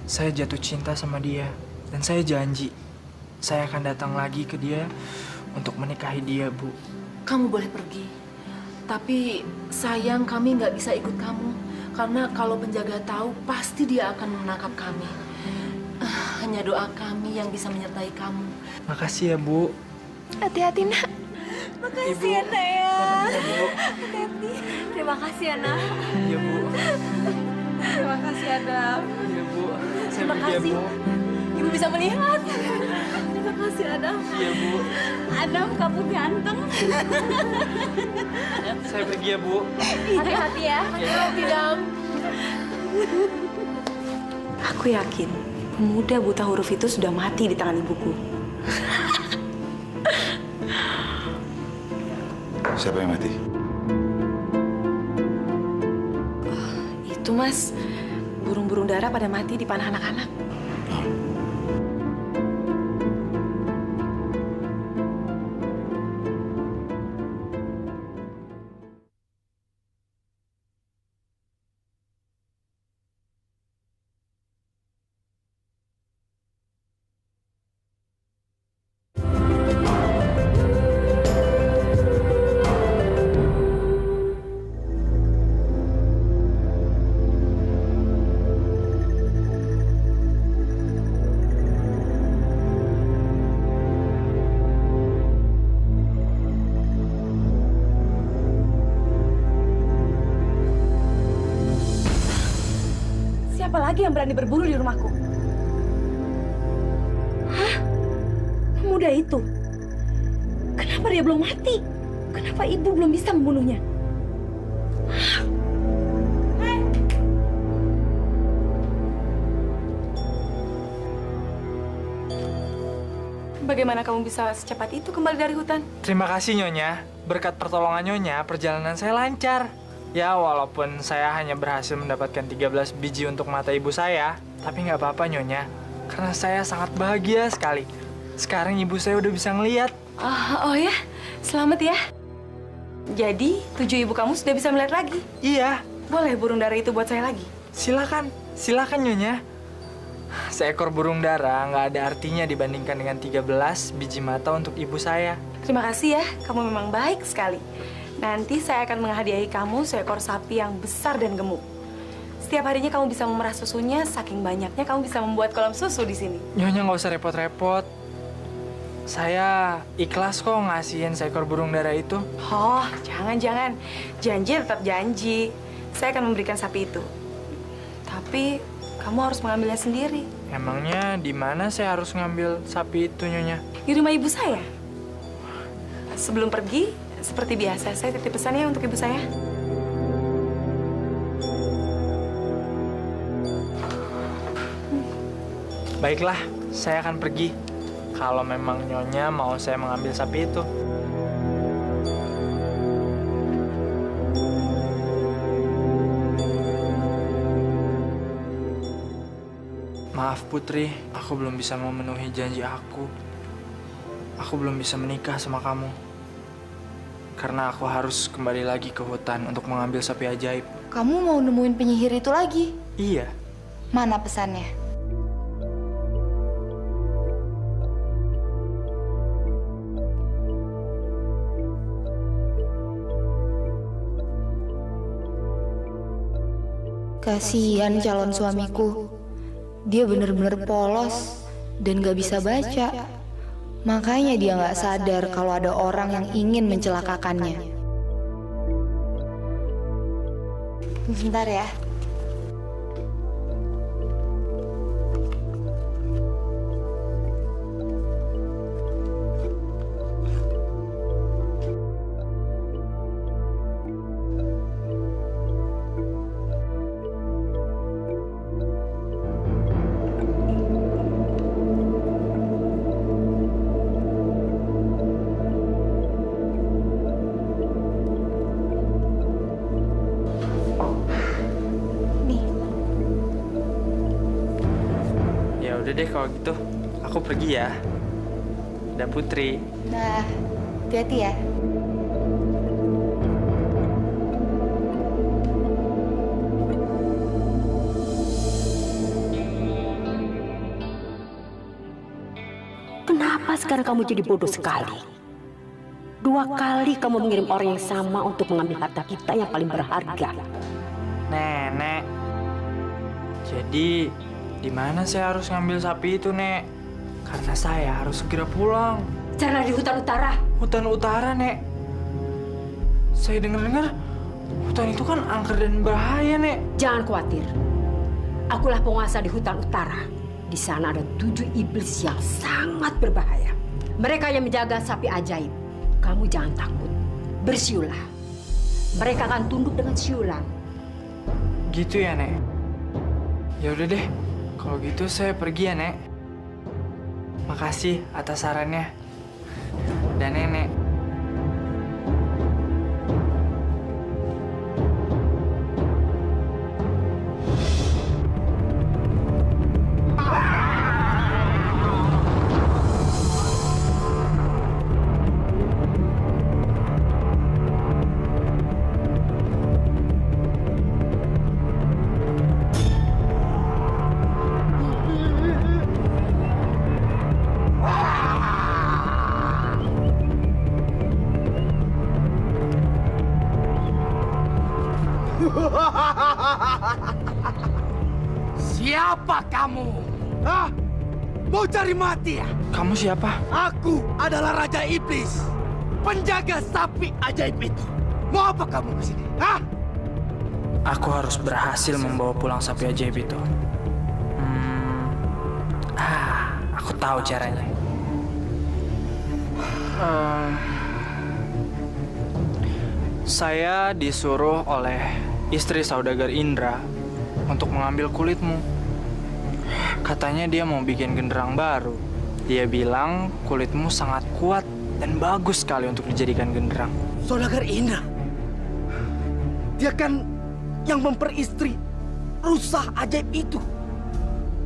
Saya jatuh cinta sama dia. Dan saya janji, saya akan datang lagi ke dia untuk menikahi dia, Bu.
Kamu boleh pergi. Tapi sayang kami nggak bisa ikut kamu. Karena kalau penjaga tahu, pasti dia akan menangkap kami. Hanya doa kami yang bisa menyertai kamu.
Makasih ya, Bu.
Hati-hati, Nak.
Makasih ya, Nak ya.
Hati-hati. Terima kasih ya, Nak.
Iya, Bu.
Terima kasih, Adam.
Iya, Bu. Saya
Terima
pergi ya,
kasih.
Bu.
Ibu bisa melihat. Terima kasih, Adam.
Iya, Bu.
Adam, kamu ganteng.
Saya pergi ya, Bu.
Hati-hati ya.
Hati-hati, Adam.
Aku yakin pemuda buta huruf itu sudah mati di tangan ibuku.
Siapa yang mati?
Itu, Mas, burung-burung dara pada mati di panah anak-anak. Siapa lagi yang berani berburu di rumahku? Hah? Pemuda itu? Kenapa dia belum mati? Kenapa ibu belum bisa membunuhnya? Bagaimana kamu bisa secepat itu kembali dari hutan?
Terima kasih, Nyonya. Berkat pertolongan Nyonya, perjalanan saya lancar. Ya, walaupun saya hanya berhasil mendapatkan 13 biji untuk mata ibu saya, tapi nggak apa-apa, Nyonya. Karena saya sangat bahagia sekali. Sekarang ibu saya udah bisa ngelihat.
Oh ya, selamat ya. Jadi, 7 ibu kamu sudah bisa melihat lagi?
Iya.
Boleh burung dara itu buat saya lagi?
Silakan, silakan, Nyonya. Seekor burung dara nggak ada artinya dibandingkan dengan 13 biji mata untuk ibu saya.
Terima kasih ya, kamu memang baik sekali. Nanti saya akan menghadiahi kamu seekor sapi yang besar dan gemuk. Setiap harinya kamu bisa memerah susunya, saking banyaknya kamu bisa membuat kolam susu di sini.
Nyonya nggak usah repot-repot. Saya ikhlas kok ngasihin seekor burung dara itu.
Oh, jangan-jangan. Janji tetap janji. Saya akan memberikan sapi itu. Tapi kamu harus mengambilnya sendiri.
Emangnya di mana saya harus ngambil sapi itu, Nyonya?
Di rumah ibu saya. Sebelum pergi, seperti biasa, saya titip pesannya untuk ibu saya.
Baiklah, saya akan pergi. Kalau memang Nyonya mau saya mengambil sapi itu. Maaf Putri, aku belum bisa memenuhi janji aku. Aku belum bisa menikah sama kamu. Karena aku harus kembali lagi ke hutan untuk mengambil sapi ajaib.
Kamu mau nemuin penyihir itu lagi?
Iya.
Mana pesannya? Kasihan calon suamiku. Dia bener-bener polos dan gak bisa baca. Makanya dia gak sadar kalau ada orang yang ingin mencelakakannya. Sebentar ya.
Ya udah deh kalau gitu, aku pergi ya. Udah Putri.
Nah, hati-hati ya.
Kenapa sekarang kamu jadi bodoh sekali? 2 kali kamu mengirim orang yang sama untuk mengambil harta kita yang paling berharga.
Nenek. Jadi, di mana saya harus ngambil sapi itu, Nek? Karena saya harus segera pulang.
Jangan di hutan utara.
Hutan utara, Nek. Saya dengar-dengar hutan itu kan angker dan bahaya, Nek.
Jangan khawatir. Akulah penguasa di hutan utara. Di sana ada 7 iblis yang sangat berbahaya. Mereka yang menjaga sapi ajaib. Kamu jangan takut. Bersiulah. Mereka akan tunduk dengan siulan.
Gitu ya, Nek? Ya udah deh. Kalau gitu saya pergi ya, Nek. Makasih atas sarannya. Dan Nenek.
Siapa kamu? Hah? Mau cari mati ya?
Kamu siapa?
Aku adalah Raja Iblis, penjaga sapi ajaib itu. Mau apa kamu ke sini? Hah?
Aku harus berhasil membawa pulang sapi ajaib itu. Aku tahu caranya. Saya disuruh oleh istri saudagar Indra untuk mengambil kulitmu. Katanya dia mau bikin genderang baru. Dia bilang kulitmu sangat kuat dan bagus sekali untuk dijadikan genderang.
Saudagar Indra? Dia kan yang memperistri rusa ajaib itu.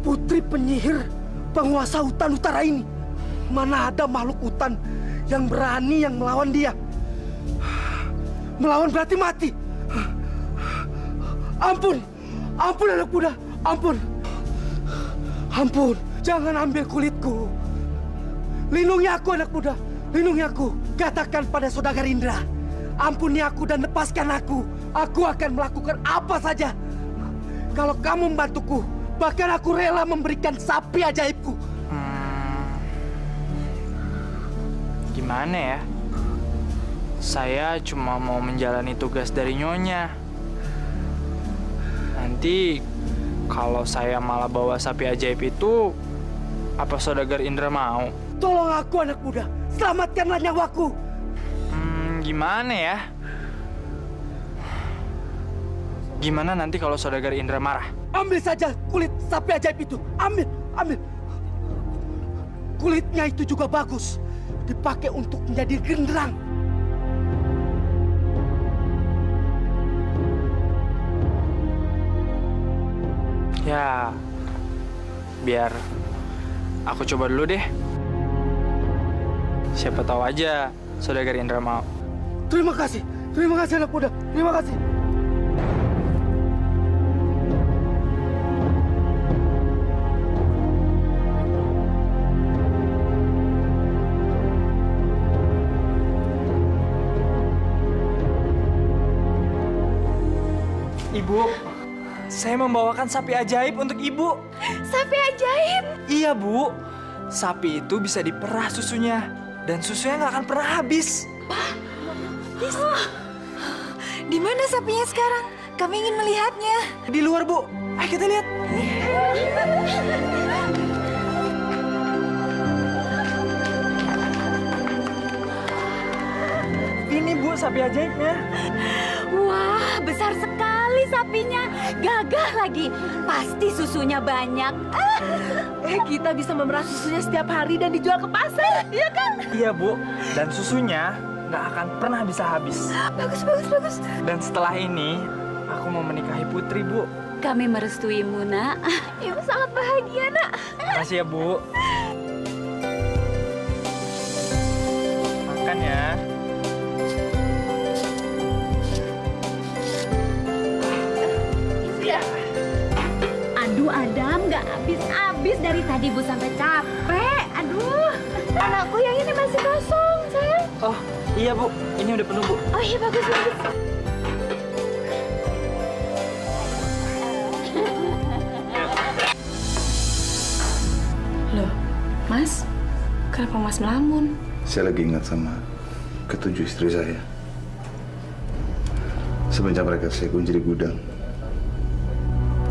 Putri penyihir penguasa hutan utara ini. Mana ada makhluk hutan yang berani yang melawan dia. Melawan berarti mati. Ampun, ampun anak muda, ampun. Ampun, jangan ambil kulitku. Lindungi aku anak muda, lindungi aku. Katakan pada saudagar Indra, ampuni aku dan lepaskan aku. Aku akan melakukan apa saja. Kalau kamu membantuku, bahkan aku rela memberikan sapi ajaibku.
Gimana ya? Saya cuma mau menjalani tugas dari Nyonya. Nanti kalau saya malah bawa sapi ajaib itu, apa saudagar Indra mau?
Tolong aku anak muda, selamatkanlah nyawaku.
Gimana ya? Gimana nanti kalau saudagar Indra marah?
Ambil saja kulit sapi ajaib itu. Ambil, ambil. Kulitnya itu juga bagus. Dipakai untuk menjadi genderang.
Ya, biar aku coba dulu deh. Siapa tahu aja saudagar Indra mau.
Terima kasih anak muda, terima kasih.
Ibu, saya membawakan sapi ajaib untuk Ibu.
Sapi ajaib?
Iya, Bu. Sapi itu bisa diperah susunya. Dan susunya nggak akan pernah habis.
Di mana sapinya sekarang? Kami ingin melihatnya.
Di luar, Bu. Ayo kita lihat. Ini, Bu, sapi ajaibnya.
Wah, besar sekali sapinya. Gagah lagi. Pasti susunya banyak.
Kita bisa memerah susunya setiap hari dan dijual ke pasar, iya kan?
Iya, Bu. Dan susunya nggak akan pernah bisa habis.
Bagus, bagus, bagus.
Dan setelah ini, aku mau menikahi Putri, Bu.
Kami merestuimu, Nak.
Ibu sangat bahagia, Nak.
Makasih ya, Bu. Makan ya.
Ya. Aduh, Adam, nggak habis-habis dari tadi Bu sampai capek. Aduh.
Anakku yang ini masih kosong, sayang.
Oh, iya, Bu. Ini udah penuh, Bu.
Oh iya, bagus, bagus.
Loh, Mas, kenapa Mas melamun?
Saya lagi ingat sama ketujuh istri saya. Semenjak mereka saya kunci di gudang,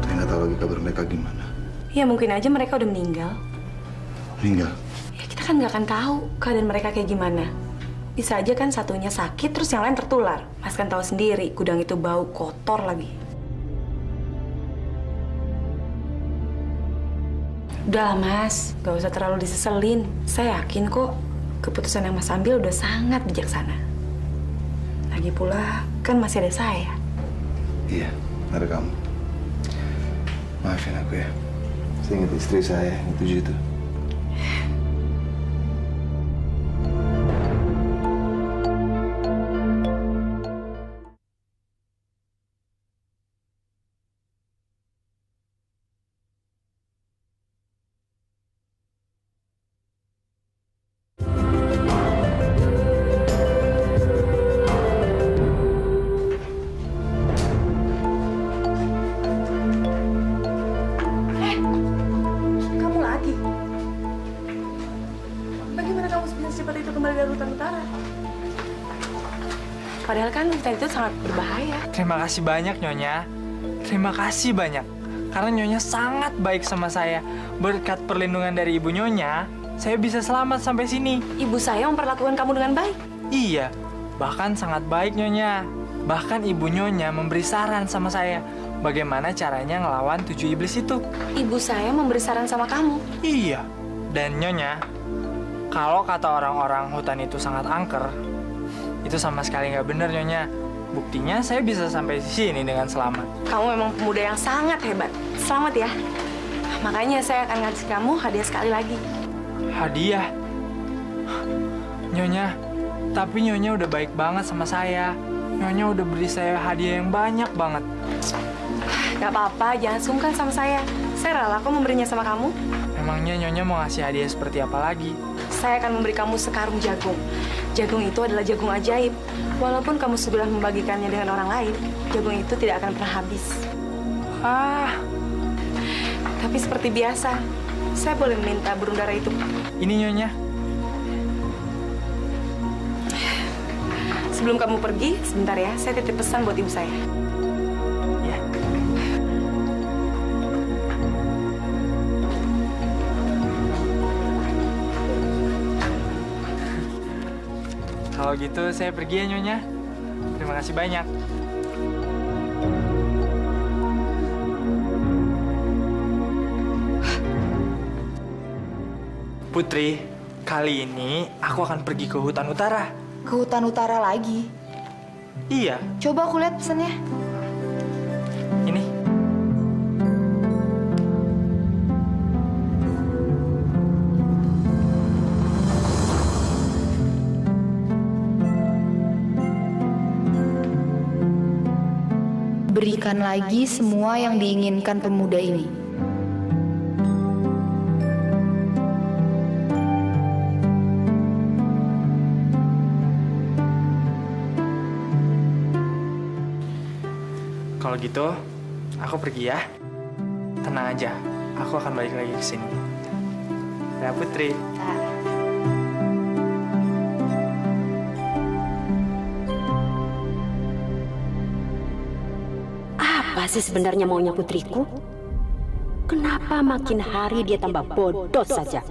saya nggak tahu lagi kabar mereka gimana.
Ya mungkin aja mereka udah meninggal.
Meninggal?
Ya kita kan nggak akan tahu keadaan mereka kayak gimana. Bisa aja kan satunya sakit terus yang lain tertular. Mas kan tahu sendiri gudang itu bau kotor lagi. Udah lah Mas, gak usah terlalu diseselin. Saya yakin kok keputusan yang Mas ambil udah sangat bijaksana. Lagi pula kan masih ada saya.
Iya, ada kamu. Maafin aku ya. Saya ingat istri saya yang tujuh itu.
Padahal kan hutan itu sangat berbahaya.
Terima kasih banyak, Nyonya. Terima kasih banyak. Karena Nyonya sangat baik sama saya. Berkat perlindungan dari Ibu Nyonya, saya bisa selamat sampai sini.
Ibu saya memperlakukan kamu dengan baik?
Iya, bahkan sangat baik, Nyonya. Bahkan Ibu Nyonya memberi saran sama saya. Bagaimana caranya ngelawan 7 iblis itu.
Ibu saya memberi saran sama kamu?
Iya. Dan Nyonya, kalau kata orang-orang hutan itu sangat angker, itu sama sekali nggak benar, Nyonya. Buktinya saya bisa sampai di sini dengan selamat.
Kamu memang pemuda yang sangat hebat. Selamat ya. Makanya saya akan ngasih kamu hadiah sekali lagi.
Hadiah? Nyonya, tapi Nyonya udah baik banget sama saya. Nyonya udah beri saya hadiah yang banyak banget.
Gak apa-apa, jangan sungkan sama saya. Saya rela kok memberinya sama kamu.
Emangnya Nyonya mau ngasih hadiah seperti apa lagi?
Saya akan memberi kamu sekarung jagung. Jagung itu adalah jagung ajaib. Walaupun kamu sudah membagikannya dengan orang lain, jagung itu tidak akan pernah habis. Tapi seperti biasa, saya boleh minta burung dara itu?
Ini Nyonya.
Sebelum kamu pergi, sebentar ya, saya titip pesan buat ibu saya.
Ya. Kalau gitu saya pergi ya, Nyonya. Terima kasih banyak. Putri, kali ini aku akan pergi ke hutan utara.
Ke hutan utara lagi?
Iya.
Coba aku lihat pesannya.
Ini.
Berikan lagi semua yang diinginkan pemuda ini.
Kalau gitu, aku pergi ya. Tenang aja, aku akan balik lagi ke sini. Ya, Putri.
Apa sih sebenarnya maunya putriku? Kenapa makin hari dia tambah bodoh saja?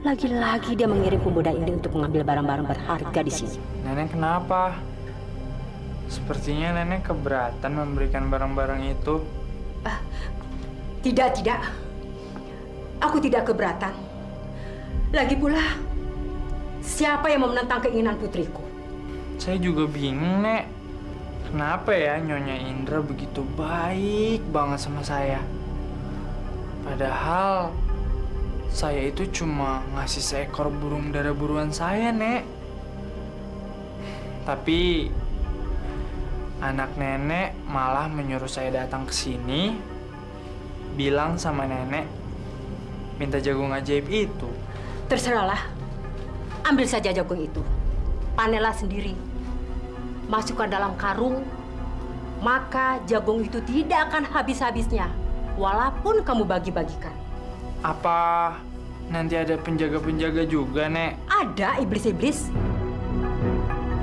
Lagi-lagi dia mengirim pemuda ini untuk mengambil barang-barang berharga di sini.
Nenek kenapa? Sepertinya nenek keberatan memberikan barang-barang itu.
Tidak. Aku tidak keberatan. Lagi pula, siapa yang mau menentang keinginan putriku?
Saya juga bingung, Nek. Kenapa ya Nyonya Indra begitu baik banget sama saya? Padahal saya itu cuma ngasih seekor burung dara buruan saya, Nek. Tapi anak nenek malah menyuruh saya datang ke sini, bilang sama nenek minta jagung ajaib itu.
Terserahlah. Ambil saja jagung itu. Panenlah sendiri. Masukkan dalam karung, maka jagung itu tidak akan habis-habisnya, walaupun kamu bagi-bagikan.
Apa nanti ada penjaga-penjaga juga, Nek?
Ada iblis-iblis.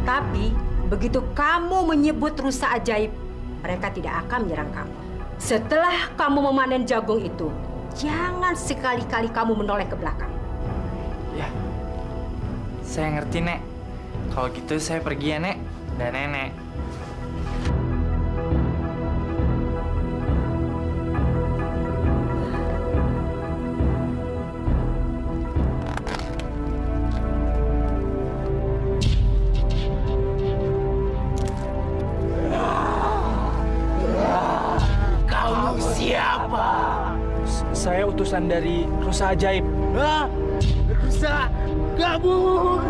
Tapi begitu kamu menyebut rusa ajaib, mereka tidak akan menyerang kamu. Setelah kamu memanen jagung itu, jangan sekali-kali kamu menoleh ke belakang.
Ya, saya ngerti, Nek. Kalau gitu saya pergi ya, Nek. Dan Nenek.
Kamu siapa?
Saya utusan dari rusa ajaib.
Hah? Rusa? Kabur!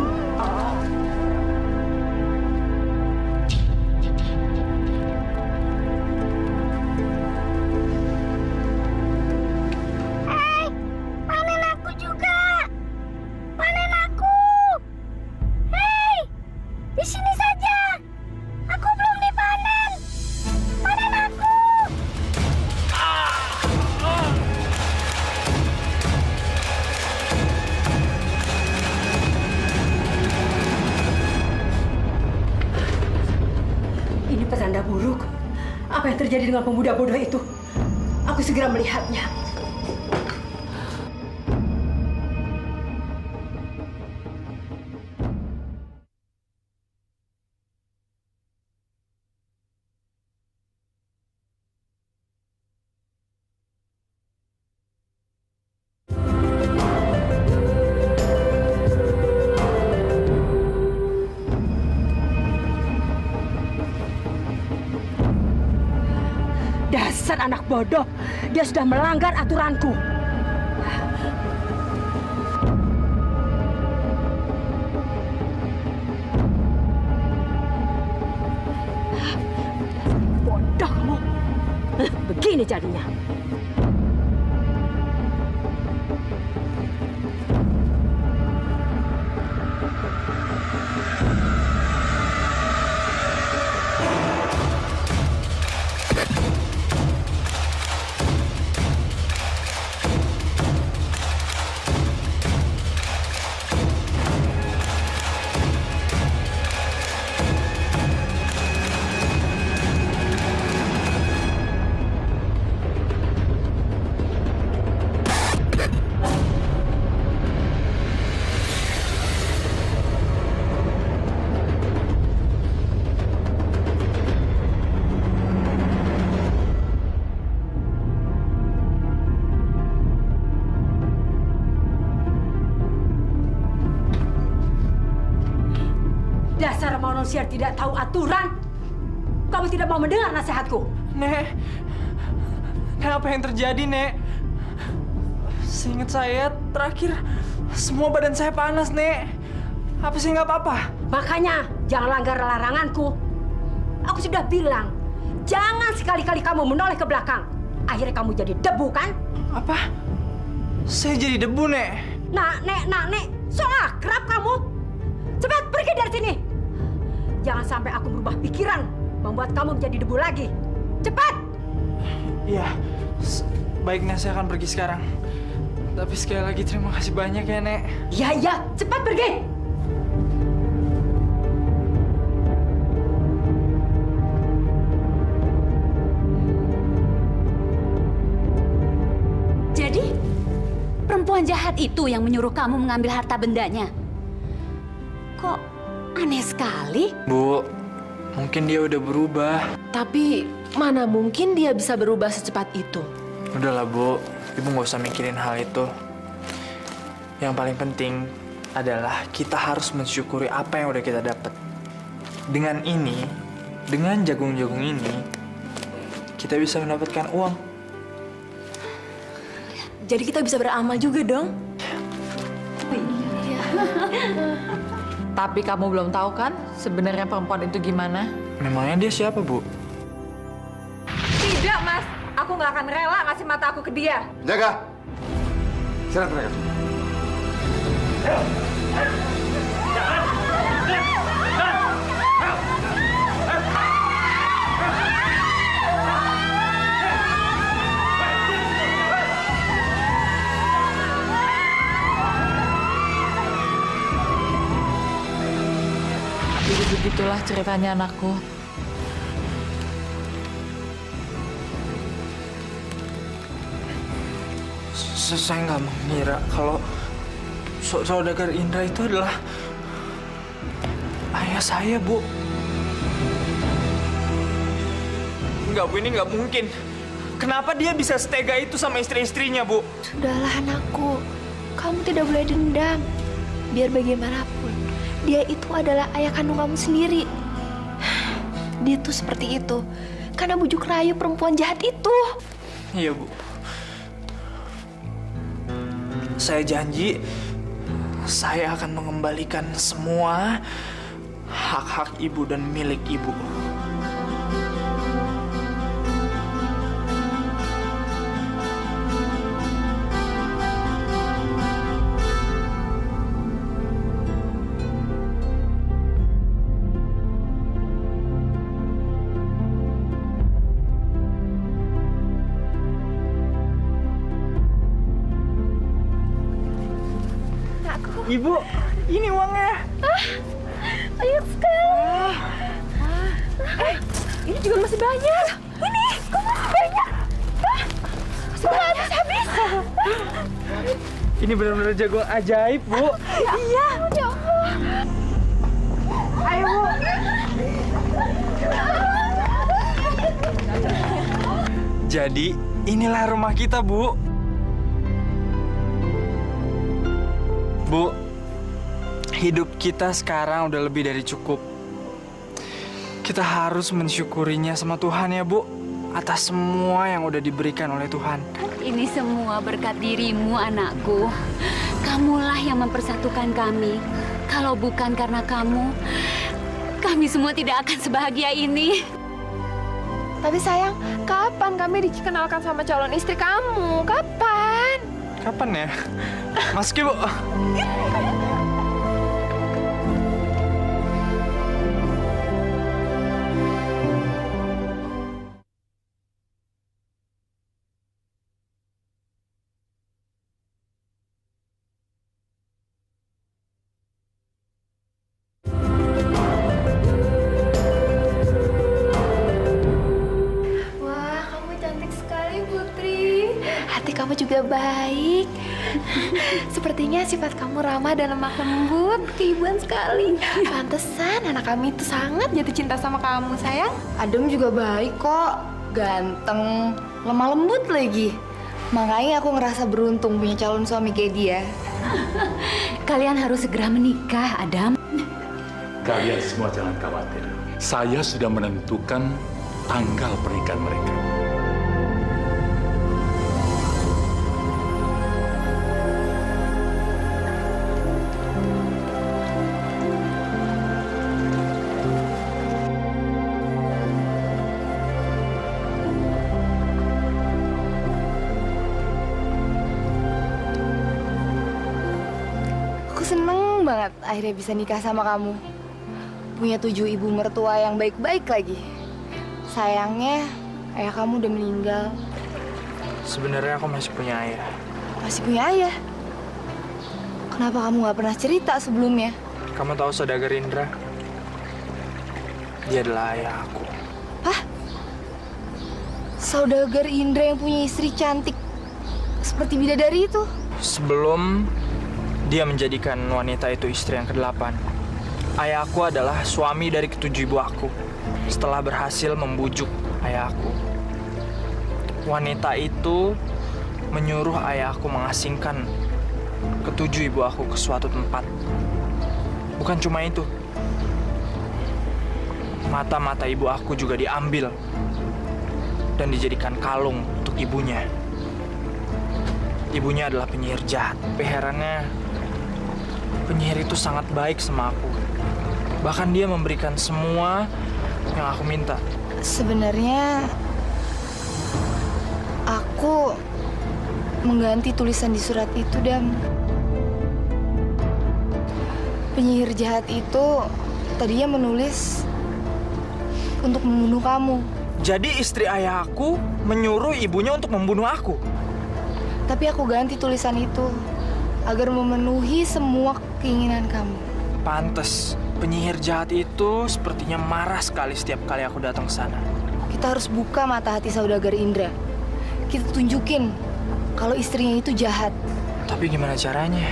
Petanda buruk. Apa yang terjadi dengan pemuda bodoh itu? Aku segera melihatnya. Dasar anak bodoh, dia sudah melanggar aturanku. Bodoh kamu. Begini jadinya. Dasar manusia tidak tahu aturan. Kamu tidak mau mendengar nasihatku.
Nek, apa yang terjadi, Nek? Seingat saya, terakhir semua badan saya panas, Nek. Apa sih nggak apa-apa?
Makanya jangan langgar laranganku. Aku sudah bilang, jangan sekali-kali kamu menoleh ke belakang. Akhirnya kamu jadi debu, kan?
Apa? Saya jadi debu, Nek?
Nek, so akrab kamu. Cepat pergi dari sini. Jangan sampai aku berubah pikiran, membuat kamu menjadi debu lagi. Cepat!
Iya, baiknya saya akan pergi sekarang. Tapi sekali lagi terima kasih banyak ya, Nek.
Iya, cepat pergi!
Perempuan jahat itu yang menyuruh kamu mengambil harta bendanya. Kok aneh sekali?
Bu, mungkin dia udah berubah.
Tapi mana mungkin dia bisa berubah secepat itu?
Udahlah Bu, Ibu nggak usah mikirin hal itu. Yang paling penting adalah kita harus mensyukuri apa yang udah kita dapat. Dengan ini, dengan jagung-jagung ini, kita bisa mendapatkan uang.
Jadi kita bisa beramal juga dong?
Iya. Tapi kamu belum tahu kan sebenarnya perempuan itu gimana?
Memangnya dia siapa, Bu?
Tidak, Mas. Aku nggak akan rela ngasih mata aku ke dia.
Jaga! Seret mereka.
Jadi begitulah ceritanya anakku.
Saya nggak mengira kalau saudagar Indra itu adalah ayah saya, Bu. Enggak, Bu, ini nggak mungkin. Kenapa dia bisa setega itu sama istri-istrinya, Bu?
Sudahlah anakku, kamu tidak boleh dendam. Biar bagaimanapun, dia itu adalah ayah kandung kamu sendiri. Dia tuh seperti itu karena bujuk rayu perempuan jahat itu.
Iya, Bu. Saya janji, saya akan mengembalikan semua hak-hak ibu dan milik ibu. Ibu, ini uangnya.
Banyak sekali. Ini juga masih banyak. Ini, kok masih banyak? Masih habis.
Ini benar-benar jago ajaib, Bu.
Iya. Ya Allah.
Ayo, Bu.
Jadi, inilah rumah kita, Bu. Bu, hidup kita sekarang udah lebih dari cukup. Kita harus mensyukurinya sama Tuhan ya, Bu, atas semua yang udah diberikan oleh Tuhan.
Ini semua berkat dirimu, anakku. Kamulah yang mempersatukan kami. Kalau bukan karena kamu, kami semua tidak akan sebahagia ini.
Tapi sayang, kapan kami dikenalkan sama calon istri kamu? Kapan?
Kapan ya? Masukin, Bu.
Wah, kamu cantik sekali, Putri. Hati kamu juga baik. Sepertinya sifat kamu ramah dan lemah lembut, keibuan sekali. Pantesan anak kami itu sangat jatuh cinta sama kamu, sayang.
Adem juga baik kok, ganteng, lemah lembut lagi. Makanya aku ngerasa beruntung punya calon suami kayak dia.
Kalian harus segera menikah, Adam.
Kalian semua jangan khawatir. Saya sudah menentukan tanggal pernikahan mereka.
Aku seneng banget akhirnya bisa nikah sama kamu. Punya 7 ibu mertua yang baik-baik lagi. Sayangnya, ayah kamu udah meninggal.
Sebenarnya aku masih punya ayah.
Masih punya ayah? Kenapa kamu gak pernah cerita sebelumnya?
Kamu tahu saudagar Indra? Dia adalah ayah aku.
Hah? Saudagar Indra yang punya istri cantik seperti bidadari itu?
Sebelum dia menjadikan wanita itu istri yang ke-8, ayahku adalah suami dari ke-7 ibu aku. Setelah berhasil membujuk ayahku, wanita itu menyuruh ayahku mengasingkan ke-7 ibu aku ke suatu tempat. Bukan cuma itu, mata-mata ibu aku juga diambil dan dijadikan kalung untuk ibunya. Ibunya adalah penyihir jahat. Tapi herannya, penyihir itu sangat baik sama aku. Bahkan dia memberikan semua yang aku minta.
Sebenarnya aku mengganti tulisan di surat itu, Dam. Penyihir jahat itu tadinya menulis untuk membunuh kamu.
Jadi istri ayahku menyuruh ibunya untuk membunuh aku.
Tapi aku ganti tulisan itu agar memenuhi semua keinginan kamu.
Pantes, penyihir jahat itu sepertinya marah sekali setiap kali aku datang ke sana.
Kita harus buka mata hati saudagar Indra. Kita tunjukin kalau istrinya itu jahat.
Tapi gimana caranya?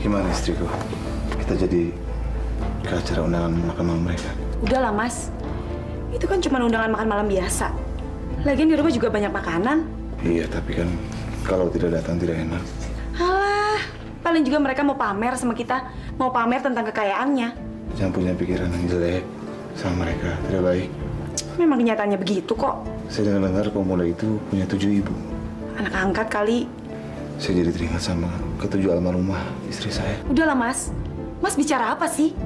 Gimana istriku? Kita jadi ke acara undangan makan malam mereka.
Udahlah, Mas. Itu kan cuma undangan makan malam biasa. Lagian di rumah juga banyak makanan.
Iya, tapi kan kalau tidak datang tidak enak.
Halah, paling juga mereka mau pamer sama kita. Mau pamer tentang kekayaannya.
Jangan punya pikiran yang jelek sama mereka, tidak baik.
Memang kenyataannya begitu kok.
Saya dengar pemuda itu punya 7 ibu.
Anak angkat kali.
Saya jadi teringat sama ke-7 almarhumah istri saya.
Udahlah, Mas. Mas bicara apa sih?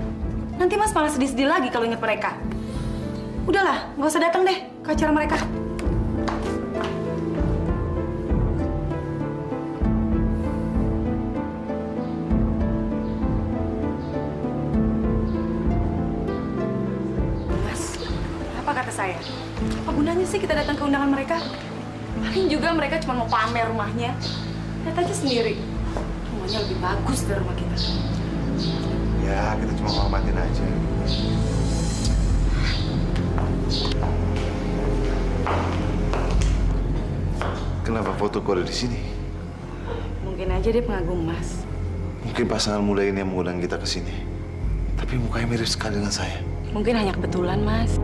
Nanti Mas malah sedih-sedih lagi kalau ingat mereka. Udahlah, nggak usah datang deh ke acara mereka. Saya. Apa gunanya sih kita datang ke undangan mereka? Paling juga mereka cuma mau pamer rumahnya. Lihat aja sendiri. Rumahnya lebih bagus dari rumah kita.
Ya, kita cuma ngormatin aja. Kenapa fotoku ada di sini?
Mungkin aja dia pengagum Mas.
Mungkin pasangan muda ini yang mengundang kita ke sini. Tapi mukanya mirip sekali dengan saya.
Mungkin hanya kebetulan, Mas.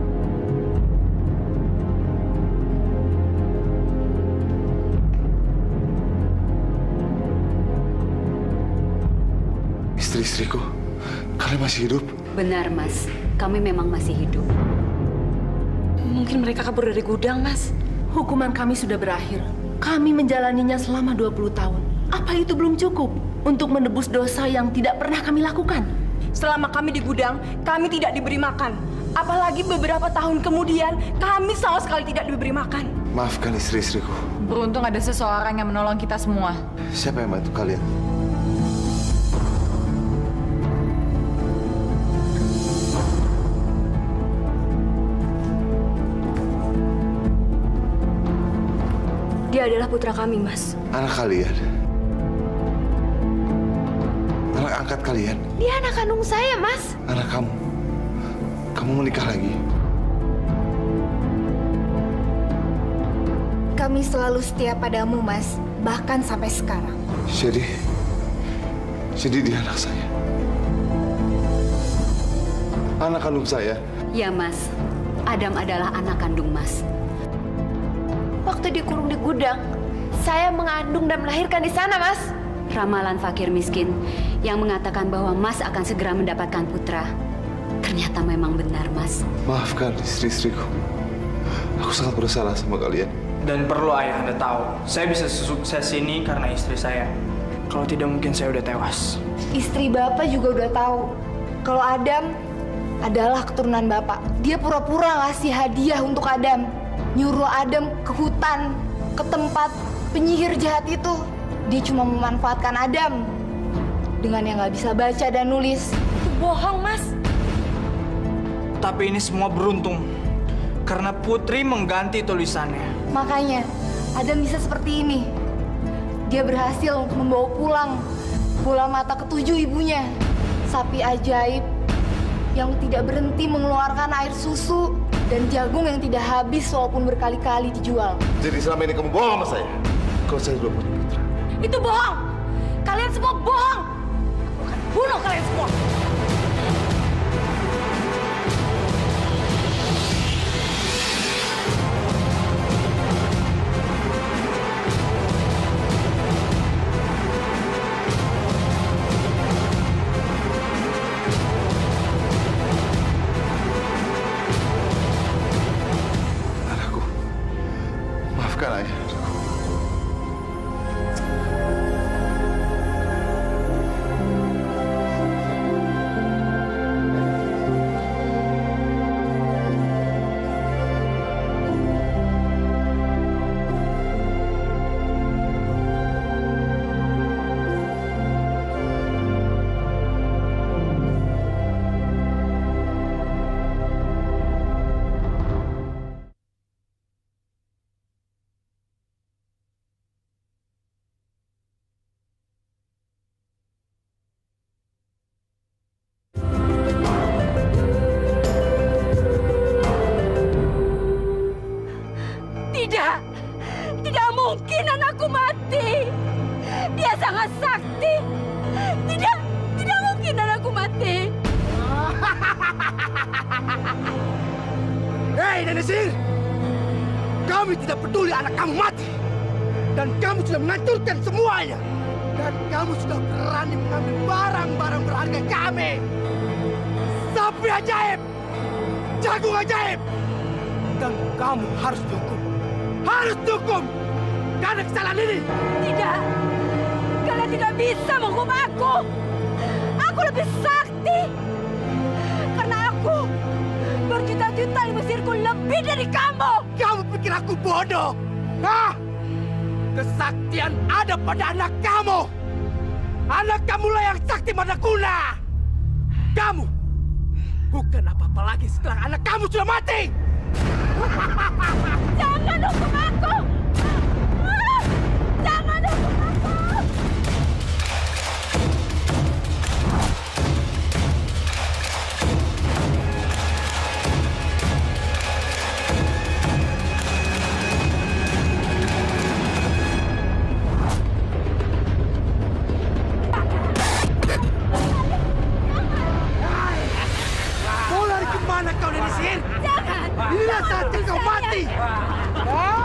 Istri-istriku, kalian masih hidup?
Benar, Mas. Kami memang masih hidup.
Mungkin mereka kabur dari gudang, Mas.
Hukuman kami sudah berakhir. Kami menjalaninya selama 20 tahun. Apa itu belum cukup untuk menebus dosa yang tidak pernah kami lakukan?
Selama kami di gudang, kami tidak diberi makan. Apalagi beberapa tahun kemudian, kami sama sekali tidak diberi makan.
Maafkan istri-istriku.
Beruntung ada seseorang yang menolong kita semua.
Siapa yang bantu kalian?
Dia adalah putra kami, Mas.
Anak kalian? Anak angkat kalian?
Dia anak kandung saya, Mas.
Anak kamu? Kamu menikah lagi?
Kami selalu setia padamu, Mas. Bahkan sampai sekarang.
Jadi dia anak saya? Anak kandung saya?
Ya, Mas. Adam adalah anak kandung Mas.
Waktu dikurung di gudang, saya mengandung dan melahirkan di sana, Mas.
Ramalan fakir miskin yang mengatakan bahwa Mas akan segera mendapatkan putra. Ternyata memang benar, Mas.
Maafkan istri-istriku. Aku sangat bersalah sama kalian.
Dan perlu ayah Anda tahu, saya bisa sukses ini karena istri saya. Kalau tidak mungkin saya udah tewas.
Istri Bapak juga udah tahu kalau Adam adalah keturunan Bapak. Dia pura-pura ngasih hadiah untuk Adam. Nyuruh Adam ke hutan, ke tempat penyihir jahat itu. Dia cuma memanfaatkan Adam dengan yang nggak bisa baca dan nulis.
Itu bohong, Mas.
Tapi ini semua beruntung karena Putri mengganti tulisannya.
Makanya Adam bisa seperti ini. Dia berhasil membawa pulang bola mata ke-7 ibunya. Sapi ajaib yang tidak berhenti mengeluarkan air susu Dan jagung yang tidak habis walaupun berkali-kali dijual.
Jadi selama ini kamu bohong sama saya? Kalau saya belum punya putra.
Itu bohong. Kalian semua bohong. Aku akan bunuh kalian semua.
Maafkan ayah.
Tidak mungkin anakku mati. Dia sangat sakti. Tidak mungkin anakku mati.
Hei, Nenek Sihir! Kami tidak peduli anak kamu mati. Dan kamu sudah menghancurkan semuanya. Dan kamu sudah berani mengambil barang-barang berharga kami. Sapi ajaib! Jagung ajaib! Dan kamu harus dihukum. Harus dihukum! Karena kesalahan ini.
Tidak. Kalian tidak bisa menghukum aku. Aku lebih sakti. Karena aku berjuta-juta di Mesirku lebih dari kamu.
Kamu pikir aku bodoh? Hah? Kesaktian ada pada anak kamu. Anak kamulah yang sakti manakuna. Kamu bukan apa-apa lagi setelah anak kamu sudah mati.
Jangan hukum aku. Jangan hukum aku.
Mau lari kemana kau, Nenek Sihir?
Jangan.
Inilah saatnya kau mati. Ah!